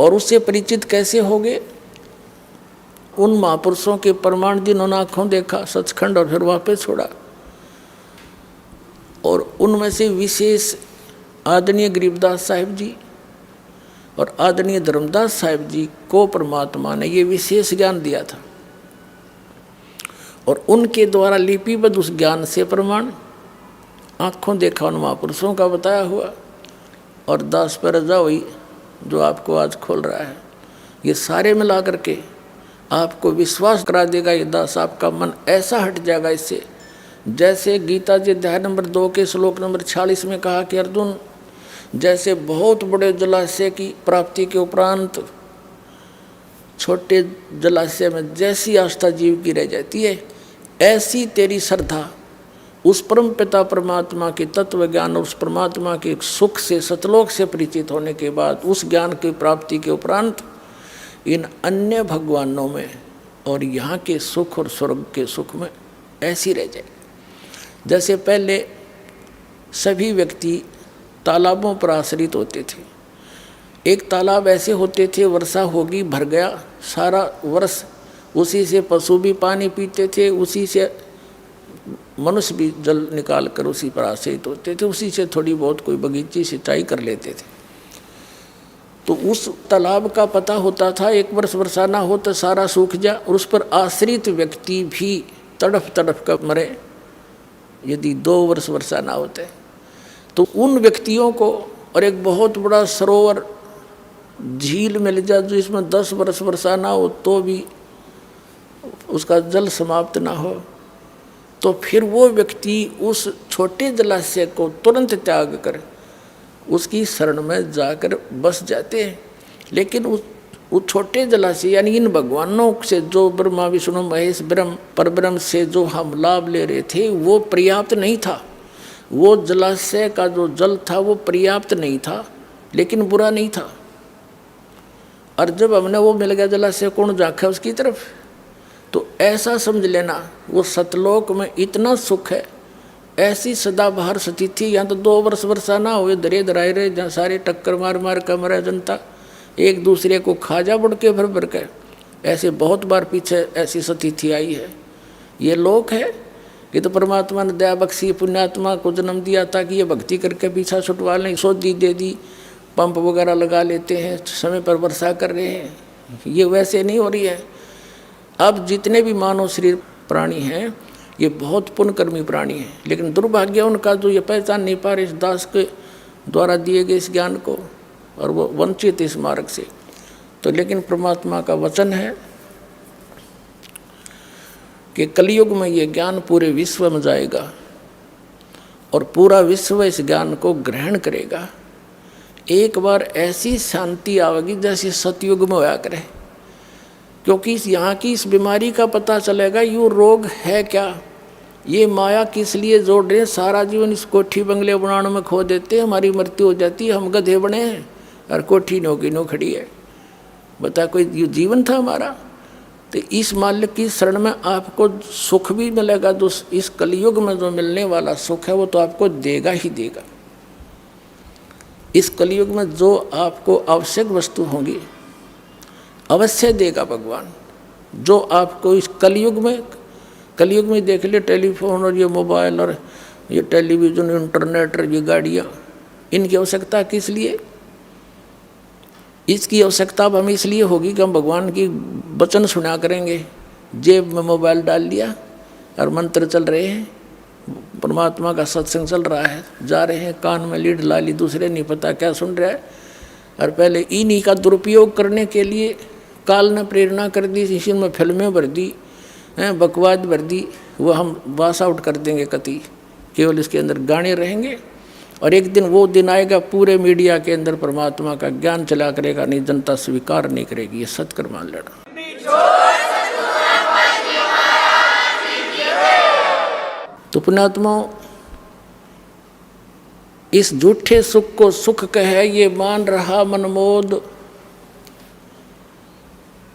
और उससे परिचित कैसे होंगे, उन महापुरुषों के प्रमाण जिन्होंने आँखों देखा सचखंड और फिर वापस छोड़ा, और उनमें से विशेष आदरणीय गरीबदास साहिब जी और आदरणीय धर्मदास साहिब जी को परमात्मा ने ये विशेष ज्ञान दिया था, और उनके द्वारा लिपिबद्ध उस ज्ञान से प्रमाण आँखों देखा उन महापुरुषों का बताया हुआ, और दास पर रजा हुई जो आपको आज खोल रहा है, ये सारे मिला करके आपको विश्वास करा देगा। ये दास आपका मन ऐसा हट जाएगा इससे, जैसे गीता जी अध्याय नंबर 2 के श्लोक नंबर 46 में कहा कि अर्जुन, जैसे बहुत बड़े जलाशय की प्राप्ति के उपरांत छोटे जलाशय में जैसी आस्था जीव की रह जाती है, ऐसी तेरी श्रद्धा उस परम पिता परमात्मा के तत्व ज्ञान और उस परमात्मा के सुख से सतलोक से परिचित होने के बाद उस ज्ञान की प्राप्ति के उपरांत इन अन्य भगवानों में और यहाँ के सुख और स्वर्ग के सुख में ऐसी रह जाए। जैसे पहले सभी व्यक्ति तालाबों पर आश्रित होते थे, एक तालाब ऐसे होते थे, वर्षा होगी भर गया, सारा वर्ष उसी से पशु भी पानी पीते थे, उसी से मनुष्य भी जल निकाल कर उसी पर आश्रित होते थे, उसी से थोड़ी बहुत कोई बगीची सिंचाई कर लेते थे। तो उस तालाब का पता होता था एक वर्ष वर्षा ना हो तो सारा सूख जा, और उस पर आश्रित व्यक्ति भी तड़फ तड़फ कर मरे यदि 2 वर्ष वर्षा ना होते। तो उन व्यक्तियों को, और एक बहुत बड़ा सरोवर झील मिल जाए जो इसमें 10 वर्ष वर्षा ना हो तो भी उसका जल समाप्त ना हो, तो फिर वो व्यक्ति उस छोटे जलाशय को तुरंत त्याग कर उसकी शरण में जाकर बस जाते हैं। लेकिन उस छोटे जलाशय यानी इन भगवानों से जो ब्रह्मा विष्णु महेश ब्रह्म परब्रह्म से जो हम लाभ ले रहे थे वो पर्याप्त नहीं था। वो जलाशय का जो जल था वो पर्याप्त नहीं था, लेकिन बुरा नहीं था। और जब हमने वो मिल गया जलाशय, कौन झांका उसकी तरफ, तो ऐसा समझ लेना वो सतलोक में इतना सुख है, ऐसी सदाबहार स्थिति। यहाँ तो 2 वर्ष वर्षा ना हुए दरे दराए रहे, जहाँ सारे टक्कर मार मार कर मरा जनता, एक दूसरे को खाजा बुड़ के भर भर के, ऐसे बहुत बार पीछे ऐसी स्थिति आई है। ये लोक है, ये तो परमात्मा ने दया बख्शी, पुण्यात्मा को जन्म दिया ताकि ये भक्ति करके पीछा छुटवा लें, सोधी दे दी, पंप वगैरह लगा लेते हैं, समय पर वर्षा कर रहे हैं। ये वैसे नहीं हो रही है। अब जितने भी मानव शरीर प्राणी हैं ये बहुत पुण्यकर्मी प्राणी हैं, लेकिन दुर्भाग्य उनका जो ये पहचान नहीं पा रहे इस दास के द्वारा दिए गए इस ज्ञान को, और वो वंचित इस मार्ग से। तो लेकिन परमात्मा का वचन है कि कलयुग में ये ज्ञान पूरे विश्व में जाएगा और पूरा विश्व इस ज्ञान को ग्रहण करेगा। एक बार ऐसी शांति आवेगी जैसे सतयुग में होया करे, क्योंकि यहाँ की इस बीमारी का पता चलेगा ये रोग है क्या, ये माया किस लिए जोड़ रहे हैं। सारा जीवन इस कोठी बंगले बनाने में खो देते हैं, हमारी मृत्यु हो जाती है, हम गधे बने हैं और कोठी नो की नो खड़ी है। बता कोई जीवन था हमारा। तो इस मालिक की शरण में आपको सुख भी मिलेगा, जो इस कलयुग में जो मिलने वाला सुख है वो तो आपको देगा ही देगा। इस कलयुग में जो आपको आवश्यक वस्तु होंगी अवश्य देगा भगवान। जो आपको इस कलयुग में देख ले, टेलीफोन और ये मोबाइल और ये टेलीविज़न, इंटरनेट और ये गाड़ियाँ, इनकी आवश्यकता किस लिए? इसकी आवश्यकता अब हमें इसलिए होगी कि हम भगवान की वचन सुना करेंगे। जेब में मोबाइल डाल लिया और मंत्र चल रहे हैं, परमात्मा का सत्संग चल रहा है, जा रहे हैं, कान में लीड ला ली, दूसरे नहीं पता क्या सुन रहा है, और पहले इन्हीं का दुरुपयोग करने के लिए काल ने प्रेरणा कर दी, इसी में फिल्में भर दी हैं, बकवाद भर दी, वो हम वास आउट कर देंगे कति, केवल इसके अंदर गाने रहेंगे। और एक दिन वो दिन आएगा पूरे मीडिया के अंदर परमात्मा का ज्ञान चला करेगा, नहीं जनता स्वीकार नहीं करेगी। ये सत्कर मान लेना। तो पुण्यात्माओं, इस झूठे सुख को सुख कहे ये मान रहा मनमोद,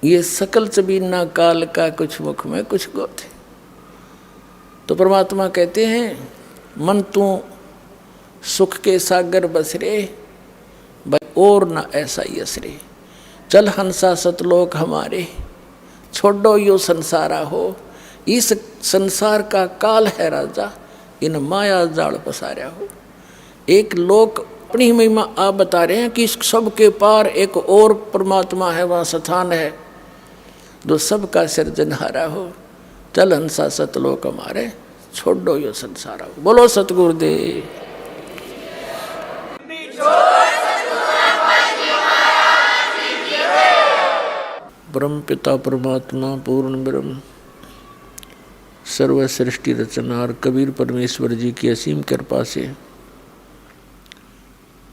ये सकल चबीना काल का कुछ मुख में कुछ गोथ। तो परमात्मा कहते हैं मन तू सुख के सागर बसरे, भाई और ना ऐसा यसरे, चल हंसा सतलोक हमारे, छोड़ो यो संसारा हो, इस संसार का काल है राजा, इन माया जाल पसारा हो। एक लोक अपनी ही महिमा आप बता रहे हैं कि इस सब के पार एक और परमात्मा है, वहाँ स्थान है जो सबका सृजनहारा हो, चल हंसा सतलोक हमारे, छोड़ो यो संसारा हो। बोलो सतगुरुदेव। ब्रह्म पिता परमात्मा पूर्ण ब्रह्म सर्व सृष्टि रचनार कबीर परमेश्वर जी की असीम कृपा से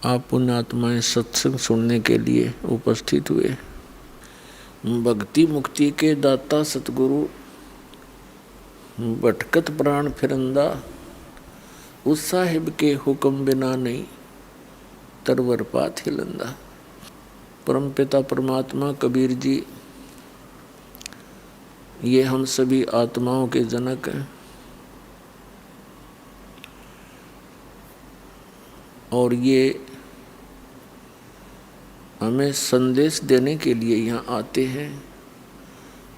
आप पुण्यात्माएं सत्संग सुनने के लिए उपस्थित हुए। भक्ति मुक्ति के दाता सतगुरु, भटकत प्राण फिरंदा, उस साहिब के हुक्म बिना नहीं तरवर पात हिलंदा। परम पिता परमात्मा कबीर जी ये हम सभी आत्माओं के जनक हैं, और ये हमें संदेश देने के लिए यहाँ आते हैं,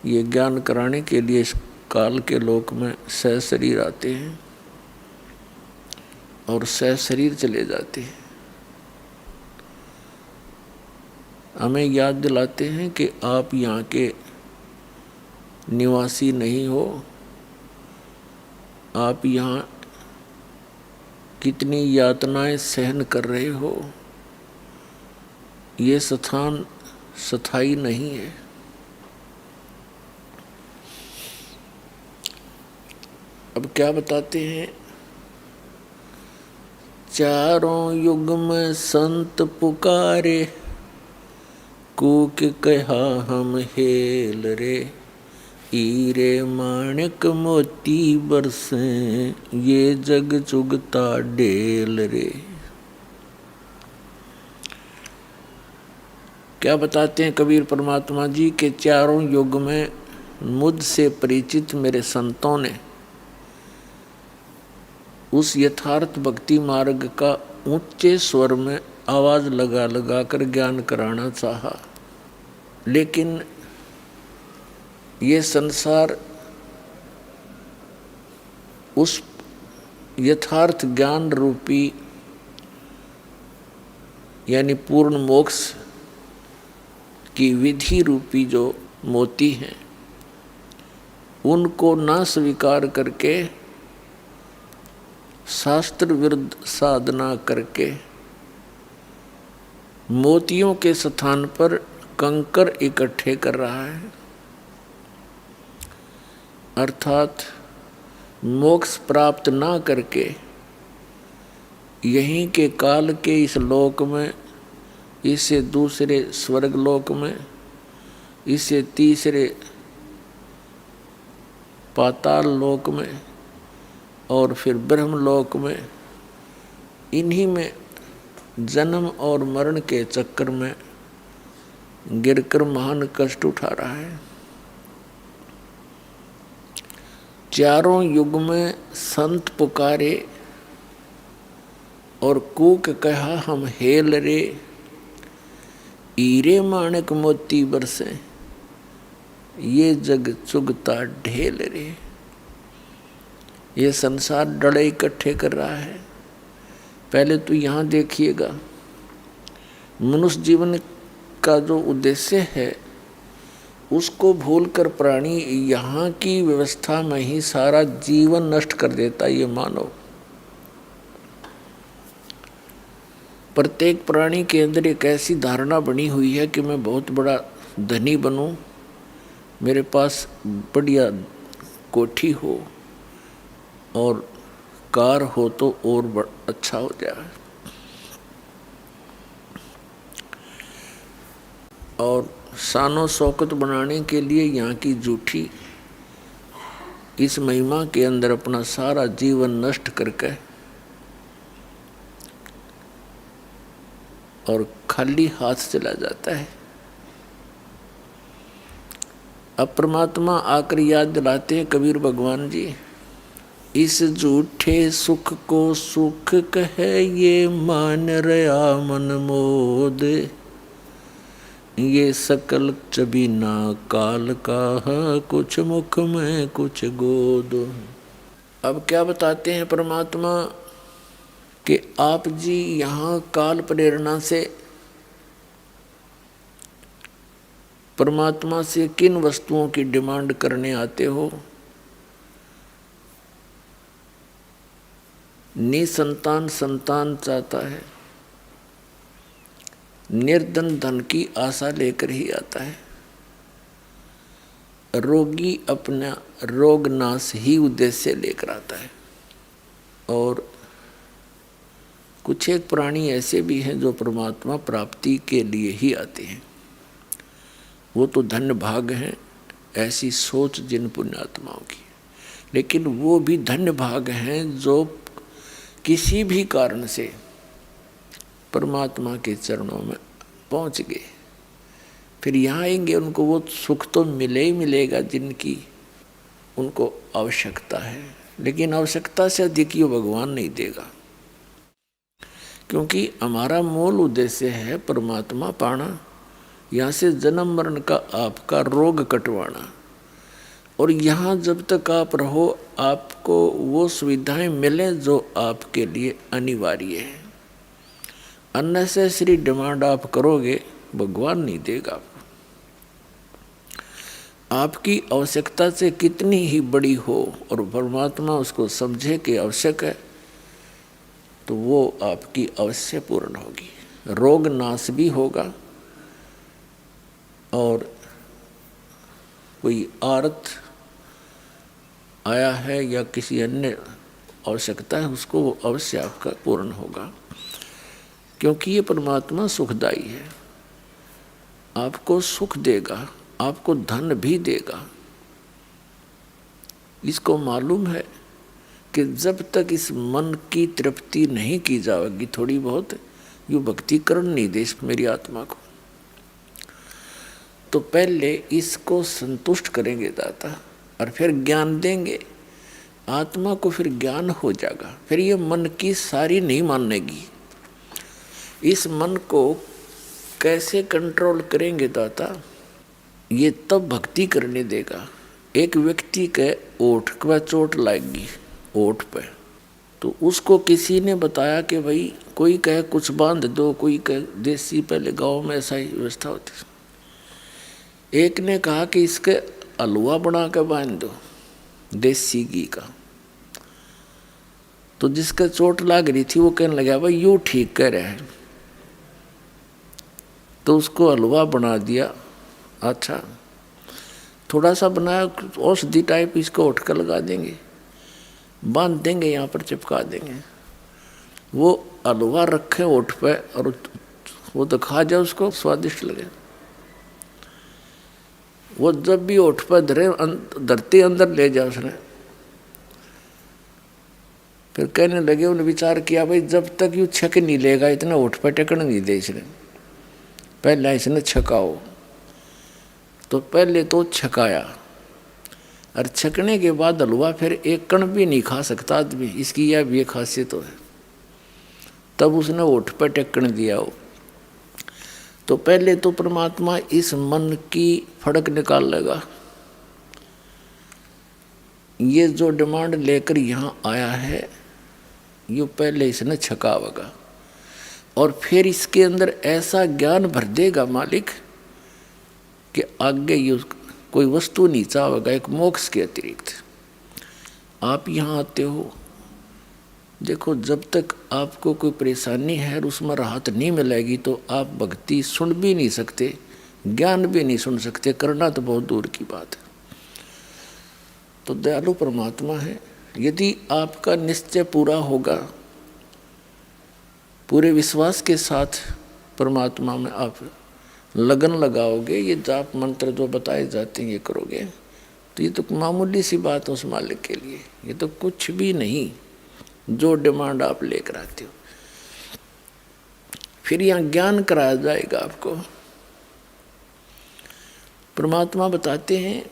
ये ज्ञान कराने के लिए इस काल के लोक में सहशरीर आते हैं और सहशरीर चले जाते हैं। हमें याद दिलाते हैं कि आप यहाँ के निवासी नहीं हो, आप यहाँ कितनी यातनाएं सहन कर रहे हो, ये स्थान स्थायी नहीं है। अब क्या बताते हैं, चारों युग में संत पुकारे, कूक कहा हम हेल रे, हीरे माणिक मोती बरसे, ये जग चुगता ढेल रे। क्या बताते हैं कबीर परमात्मा जी के चारों युग में मुझसे परिचित मेरे संतों ने उस यथार्थ भक्ति मार्ग का ऊंचे स्वर में आवाज लगा लगा कर ज्ञान कराना चाहा, लेकिन ये संसार उस यथार्थ ज्ञान रूपी यानी पूर्ण मोक्ष की विधि रूपी जो मोती हैं, उनको ना स्वीकार करके शास्त्र विरुद्ध साधना करके मोतियों के स्थान पर कंकर इकट्ठे कर रहा है, अर्थात मोक्ष प्राप्त ना करके यहीं के काल के इस लोक में, इससे दूसरे स्वर्ग लोक में, इससे तीसरे पाताल लोक में और फिर ब्रह्म लोक में, इन्हीं में जन्म और मरण के चक्कर में गिरकर महान कष्ट उठा रहा है। चारों युग में संत पुकारे और कूक कहा हम हेल रे, हीरे माणिक मोती बरसे, ये जग चुगता ढेल रे। ये संसार डड़े इकट्ठे कर रहा है। पहले तो यहाँ देखिएगा, मनुष्य जीवन का जो उद्देश्य है उसको भूलकर प्राणी यहाँ की व्यवस्था में ही सारा जीवन नष्ट कर देता है। ये मानव प्रत्येक प्राणी के अंदर एक ऐसी धारणा बनी हुई है कि मैं बहुत बड़ा धनी बनूं, मेरे पास बढ़िया कोठी हो और कार हो तो और अच्छा हो जाए। और शानो शौकत बनाने के लिए यहाँ की झूठी इस महिमा के अंदर अपना सारा जीवन नष्ट करके और खाली हाथ चला जाता है। अब परमात्मा आकर याद दिलाते हैं कबीर भगवान जी, इस झूठे सुख को सुख कहे ये मान रया मन मोद, ये सकल चबीना काल का है, कुछ मुख में कुछ गोद। अब क्या बताते हैं परमात्मा कि आप जी यहाँ काल प्रेरणा से परमात्मा से किन वस्तुओं की डिमांड करने आते हो? निसंतान संतान चाहता है, निर्धन धन की आशा लेकर ही आता है, रोगी अपना रोग नाश ही उद्देश्य लेकर आता है। और कुछ एक प्राणी ऐसे भी हैं जो परमात्मा प्राप्ति के लिए ही आते हैं। वो तो धन्य भाग हैं, ऐसी सोच जिन पुण्यात्माओं की। लेकिन वो भी धन्य भाग हैं जो किसी भी कारण से परमात्मा के चरणों में पहुंच गए, फिर यहाँ आएंगे, उनको वो सुख तो मिले ही मिलेगा जिनकी उनको आवश्यकता है। लेकिन आवश्यकता से अधिक ये भगवान नहीं देगा, क्योंकि हमारा मूल उद्देश्य है परमात्मा पाना, यहाँ से जन्म मरण का आपका रोग कटवाना। और यहाँ जब तक आप रहो आपको वो सुविधाएं मिलें जो आपके लिए अनिवार्य है। अननेसेसरी डिमांड आप करोगे भगवान नहीं देगा आपको। आपकी आवश्यकता से कितनी ही बड़ी हो और परमात्मा उसको समझे कि आवश्यक है, तो वो आपकी अवश्य पूर्ण होगी, रोग नाश भी होगा। और कोई आर्त आया है या किसी अन्य आवश्यकता है, उसको वो अवश्य आपका पूर्ण होगा, क्योंकि ये परमात्मा सुखदाई है। आपको सुख देगा, आपको धन भी देगा। इसको मालूम है कि जब तक इस मन की तृप्ति नहीं की जाएगी थोड़ी बहुत, यो भक्ति करण नहीं दे मेरी आत्मा को, तो पहले इसको संतुष्ट करेंगे दाता और फिर ज्ञान देंगे। आत्मा को फिर ज्ञान हो जाएगा, फिर ये मन की सारी नहीं मानेगी। इस मन को कैसे कंट्रोल करेंगे दाता? ये तब भक्ति करने देगा। एक व्यक्ति के ओठ पर चोट लगेगी, ओठ पे, तो उसको किसी ने बताया कि भाई कोई कहे कुछ बांध दो, कोई कहे देसी, पहले गांव में ऐसा ही व्यवस्था होती। एक ने कहा कि इसके हलवा बना के बांध दो देसी घी का। तो जिसके चोट लग रही थी वो कहने लगा भाई यूँ ठीक कह रहे हैं, तो उसको हलवा बना दिया। अच्छा, थोड़ा सा बनाया, औषधि टाइप, इसको उठ कर लगा देंगे, बांध देंगे, यहाँ पर चिपका देंगे। वो हलवा रखे ओठ पे और वो तो खा जाए, उसको स्वादिष्ट लगे। वो जब भी ओठ पर धरती अंदर ले जाए उसने, फिर कहने लगे, उन्हें विचार किया भाई जब तक यू छक नहीं लेगा इतना ओठ पर टेकन नहीं दे इसने, पहले इसने छकाओ। तो पहले तो छकाया, और छकने के बाद हलवा फिर एक कण भी नहीं खा सकता आदमी, इसकी यह भी एक खासियत है। तब उसने ओठ पर टेकन दिया हो। तो पहले तो परमात्मा इस मन की फड़क निकाल लेगा। ये जो डिमांड लेकर यहाँ आया है, ये पहले इसने छकावेगा और फिर इसके अंदर ऐसा ज्ञान भर देगा मालिक कि आगे ये कोई वस्तु नहीं चाहेगा एक मोक्ष के अतिरिक्त। आप यहाँ आते हो, देखो जब तक आपको कोई परेशानी है और उसमें राहत नहीं मिलेगी तो आप भक्ति सुन भी नहीं सकते, ज्ञान भी नहीं सुन सकते, करना तो बहुत दूर की बात है। तो दयालु परमात्मा है। यदि आपका निश्चय पूरा होगा, पूरे विश्वास के साथ परमात्मा में आप लगन लगाओगे, ये जाप मंत्र जो बताए जाते हैं ये करोगे, तो ये तो मामूली सी बात है उस मालिक के लिए, ये तो कुछ भी नहीं जो डिमांड आप लेकर आते हो। फिर यहाँ ज्ञान कराया जाएगा आपको। परमात्मा बताते हैं,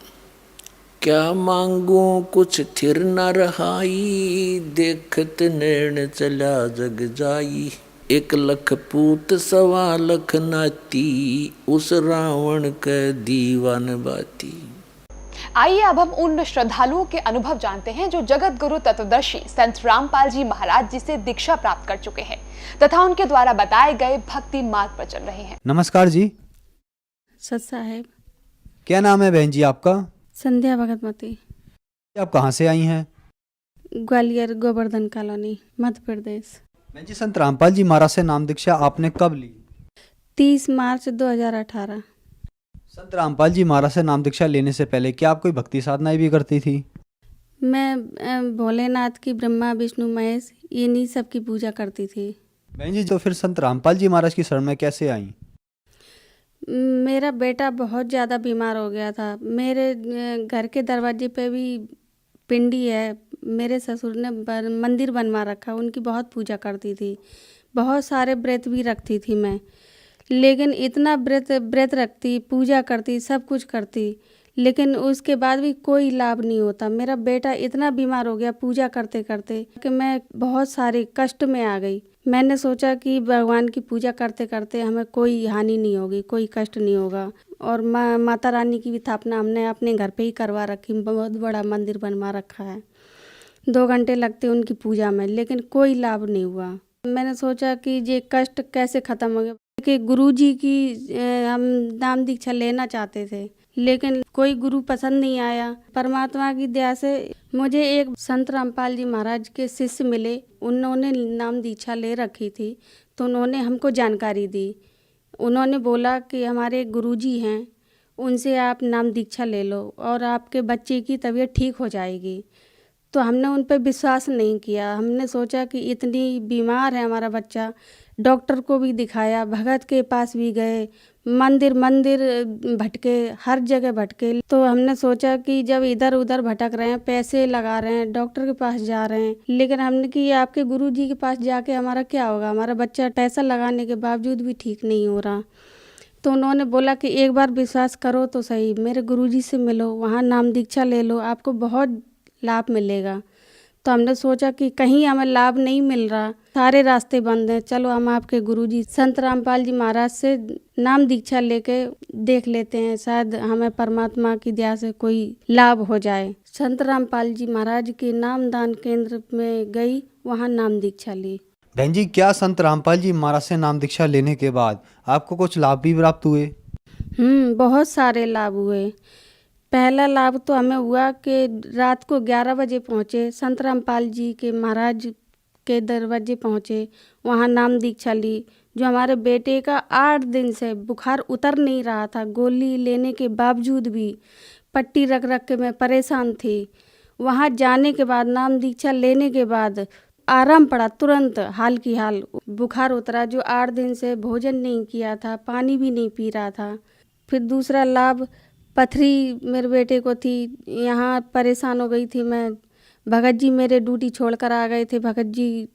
क्या मांगू कुछ थिर न रहाई, देखत नैन चला जग जाई, 1 लख पूत 1.25 लाख नाती, उस रावण के दीवान बाती। आइए अब हम उन श्रद्धालुओं के अनुभव जानते हैं जो जगत गुरु तत्वदर्शी संत रामपाल जी महाराज जी से दीक्षा प्राप्त कर चुके हैं तथा उनके द्वारा बताए गए भक्ति मार्ग पर चल रहे हैं। नमस्कार जी। सत साहेब। क्या नाम है बहन जी आपका? संध्या भगतमती। आप कहाँ से आई हैं? ग्वालियर गोवर्धन कॉलोनी, मध्य प्रदेश। बहन जी, संत रामपाल जी महाराज से नाम दीक्षा आपने कब ली? 30 मार्च 2018। संत रामपाल जी महाराज से नाम दीक्षा लेने से पहले क्या आप कोई भक्ति साधनाएं भी करती थी? मैं भोलेनाथ की, ब्रह्मा विष्णु महेश इन्हीं सब की पूजा करती थी। बहन जी, तो फिर संत रामपाल जी महाराज की शरण में कैसे आई? मेरा बेटा बहुत ज़्यादा बीमार हो गया था। मेरे घर के दरवाजे पे भी पिंडी है, मेरे ससुर ने मंदिर बनवा रखा, उनकी बहुत पूजा करती थी, बहुत सारे व्रत भी रखती थी मैं, लेकिन इतना व्रत रखती, पूजा करती, सब कुछ करती, लेकिन उसके बाद भी कोई लाभ नहीं होता। मेरा बेटा इतना बीमार हो गया पूजा करते करते कि मैं बहुत सारे कष्ट में आ गई। मैंने सोचा कि भगवान की पूजा करते करते हमें कोई हानि नहीं होगी, कोई कष्ट नहीं होगा। और माता रानी की भी स्थापना हमने अपने घर पे ही करवा रखी, बहुत बड़ा मंदिर बनवा रखा है। 2 घंटे लगते उनकी पूजा में, लेकिन कोई लाभ नहीं हुआ। मैंने सोचा कि ये कष्ट कैसे ख़त्म हो गया, कि गुरुजी की हम नाम दीक्षा लेना चाहते थे, लेकिन कोई गुरु पसंद नहीं आया। परमात्मा की दया से मुझे एक संत रामपाल जी महाराज के शिष्य मिले, उन्होंने नाम दीक्षा ले रखी थी, तो उन्होंने हमको जानकारी दी। उन्होंने बोला कि हमारे गुरुजी हैं, उनसे आप नाम दीक्षा ले लो और आपके बच्चे की तबीयत ठीक हो जाएगी। तो हमने उन पर विश्वास नहीं किया। हमने सोचा कि इतनी बीमार है हमारा बच्चा, डॉक्टर को भी दिखाया, भगत के पास भी गए, मंदिर मंदिर भटके, हर जगह भटके। तो हमने सोचा कि जब इधर उधर भटक रहे हैं, पैसे लगा रहे हैं, डॉक्टर के पास जा रहे हैं, लेकिन हमने कि आपके गुरुजी के पास जाके हमारा क्या होगा, हमारा बच्चा पैसा लगाने के बावजूद भी ठीक नहीं हो रहा। तो उन्होंने बोला कि एक बार विश्वास करो तो सही, मेरे गुरुजी से मिलो, वहाँ नाम दीक्षा ले लो, आपको बहुत लाभ मिलेगा। तो हमने सोचा कि कहीं हमें लाभ नहीं मिल रहा, सारे रास्ते बंद हैं, चलो हम आपके गुरुजी संत रामपाल जी महाराज से नाम दीक्षा लेके देख लेते हैं, शायद हमें परमात्मा की दया से कोई लाभ हो जाए। संत रामपाल जी महाराज के नामदान केंद्र में गई, वहाँ नाम दीक्षा ली। बहन जी, क्या संत रामपाल जी महाराज से नाम दीक्षा लेने के बाद आपको कुछ लाभ भी प्राप्त हुए? बहुत सारे लाभ हुए। पहला लाभ तो हमें हुआ कि रात को 11 बजे पहुँचे, संत रामपाल जी के महाराज के दरवाजे पहुँचे, वहाँ नाम दीक्षा ली। जो हमारे बेटे का 8 दिन से बुखार उतर नहीं रहा था, गोली लेने के बावजूद भी पट्टी रख रख के मैं परेशान थी। वहाँ जाने के बाद, नाम दीक्षा लेने के बाद आराम पड़ा, तुरंत हाल की हाल बुखार उतरा। जो 8 दिन से भोजन नहीं किया था, पानी भी नहीं पी रहा था। फिर दूसरा लाभ, पथरी मेरे बेटे को थी, यहाँ परेशान हो गई थी मैं। भगत जी मेरे ड्यूटी छोड़कर आ गए थे, भगत जी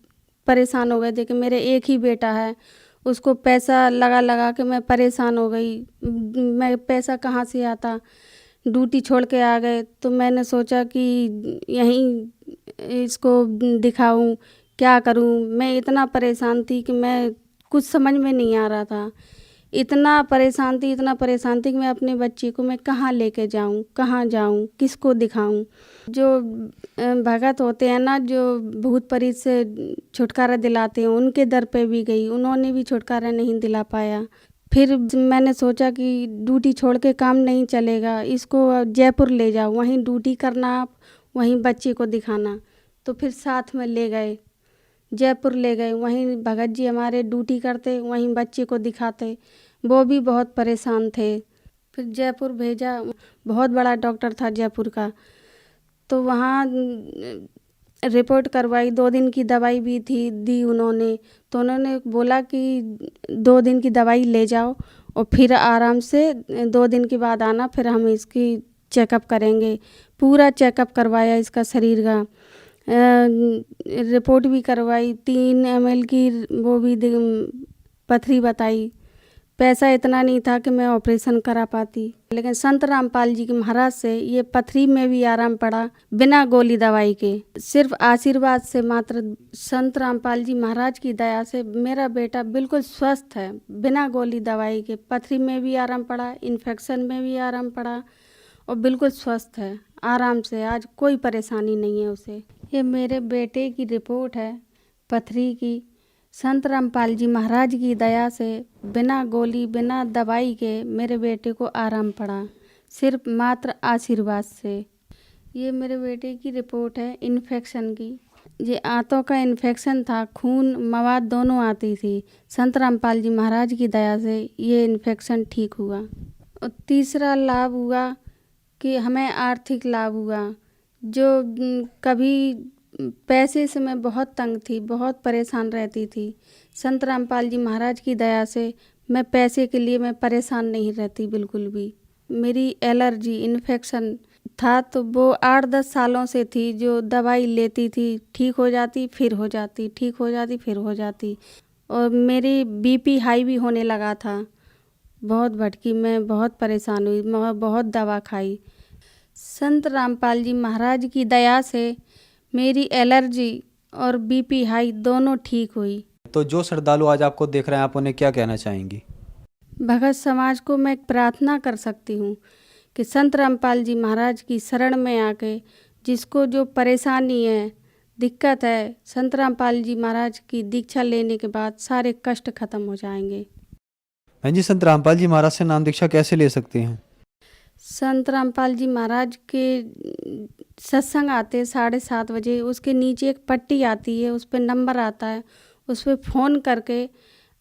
परेशान हो गए थे कि मेरे एक ही बेटा है, उसको पैसा लगा लगा के मैं परेशान हो गई, मैं पैसा कहाँ से आता, ड्यूटी छोड़ के आ गए। तो मैंने सोचा कि यहीं इसको दिखाऊं, क्या करूं। मैं इतना परेशान थी कि मैं कुछ समझ में नहीं आ रहा था, इतना परेशान थी कि मैं अपने बच्चे को मैं कहाँ लेके जाऊं, कहाँ जाऊं, किसको दिखाऊं। जो भगत होते हैं ना, जो भूत प्रेत से छुटकारा दिलाते हैं, उनके दर पे भी गई, उन्होंने भी छुटकारा नहीं दिला पाया। फिर मैंने सोचा कि ड्यूटी छोड़ के काम नहीं चलेगा, इसको जयपुर ले जाओ, वहीं ड्यूटी करना, आप वहीं बच्चे को दिखाना। तो फिर साथ में ले गए, जयपुर ले गए, वहीं भगत जी हमारे ड्यूटी करते, वहीं बच्चे को दिखाते। वो भी बहुत परेशान थे। फिर जयपुर भेजा, बहुत बड़ा डॉक्टर था जयपुर का, तो वहाँ रिपोर्ट करवाई, 2 दिन की दवाई भी दी उन्होंने। तो उन्होंने बोला कि 2 दिन की दवाई ले जाओ और फिर आराम से 2 दिन के बाद आना, फिर हम इसकी चेकअप करेंगे। पूरा चेकअप करवाया इसका शरीर का, रिपोर्ट भी करवाई, 3 ml की वो भी पथरी बताई। पैसा इतना नहीं था कि मैं ऑपरेशन करा पाती, लेकिन संत रामपाल जी के महाराज से ये पथरी में भी आराम पड़ा, बिना गोली दवाई के। सिर्फ आशीर्वाद से, मात्र संत रामपाल जी महाराज की दया से मेरा बेटा बिल्कुल स्वस्थ है, बिना गोली दवाई के। पथरी में भी आराम पड़ा, इन्फेक्शन में भी आराम पड़ा और बिल्कुल स्वस्थ है, आराम से। आज कोई परेशानी नहीं है उसे। ये मेरे बेटे की रिपोर्ट है पथरी की। संत रामपाल जी महाराज की दया से बिना गोली, बिना दवाई के मेरे बेटे को आराम पड़ा, सिर्फ मात्र आशीर्वाद से। ये मेरे बेटे की रिपोर्ट है इन्फेक्शन की। ये आंतों का इन्फेक्शन था, खून मवाद दोनों आती थी। संत रामपाल जी महाराज की दया से ये इन्फेक्शन ठीक हुआ। और तीसरा लाभ हुआ कि हमें आर्थिक लाभ हुआ। जो कभी पैसे से मैं बहुत तंग थी, बहुत परेशान रहती थी, संत रामपाल जी महाराज की दया से मैं पैसे के लिए मैं परेशान नहीं रहती बिल्कुल भी। मेरी एलर्जी, इन्फेक्शन था तो वो 8-10 सालों से थी, जो दवाई लेती थी, ठीक हो जाती, फिर हो जाती, ठीक हो जाती, फिर हो जाती। और मेरी बीपी हाई भी होने लगा था, बहुत भटकी, मैं बहुत परेशान हुई, मैं बहुत दवा खाई। संत रामपाल जी महाराज की दया से मेरी एलर्जी और बीपी हाई दोनों ठीक हुई। तो जो श्रद्धालु आज आपको देख रहे हैं, आप उन्हें क्या कहना चाहेंगी? भगत समाज को मैं एक प्रार्थना कर सकती हूँ कि संत रामपाल जी महाराज की शरण में आके जिसको जो परेशानी है, दिक्कत है, संत रामपाल जी महाराज की दीक्षा लेने के बाद सारे कष्ट खत्म हो जाएंगे। बहन जी, संत रामपाल जी महाराज से नाम दीक्षा कैसे ले सकते हैं? संत रामपाल जी महाराज के सत्संग आते हैं 7:30 बजे, उसके नीचे एक पट्टी आती है, उस पर नंबर आता है, उस पर फ़ोन करके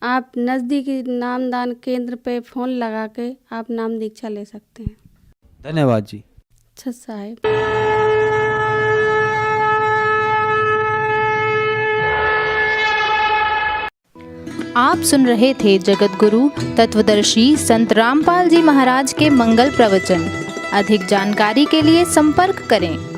आप नज़दीकी नामदान केंद्र पे फ़ोन लगा के आप नाम दीक्षा ले सकते हैं। धन्यवाद जी। अच्छा साहेब। आप सुन रहे थे जगत गुरु तत्वदर्शी संत रामपाल जी महाराज के मंगल प्रवचन। अधिक जानकारी के लिए संपर्क करें।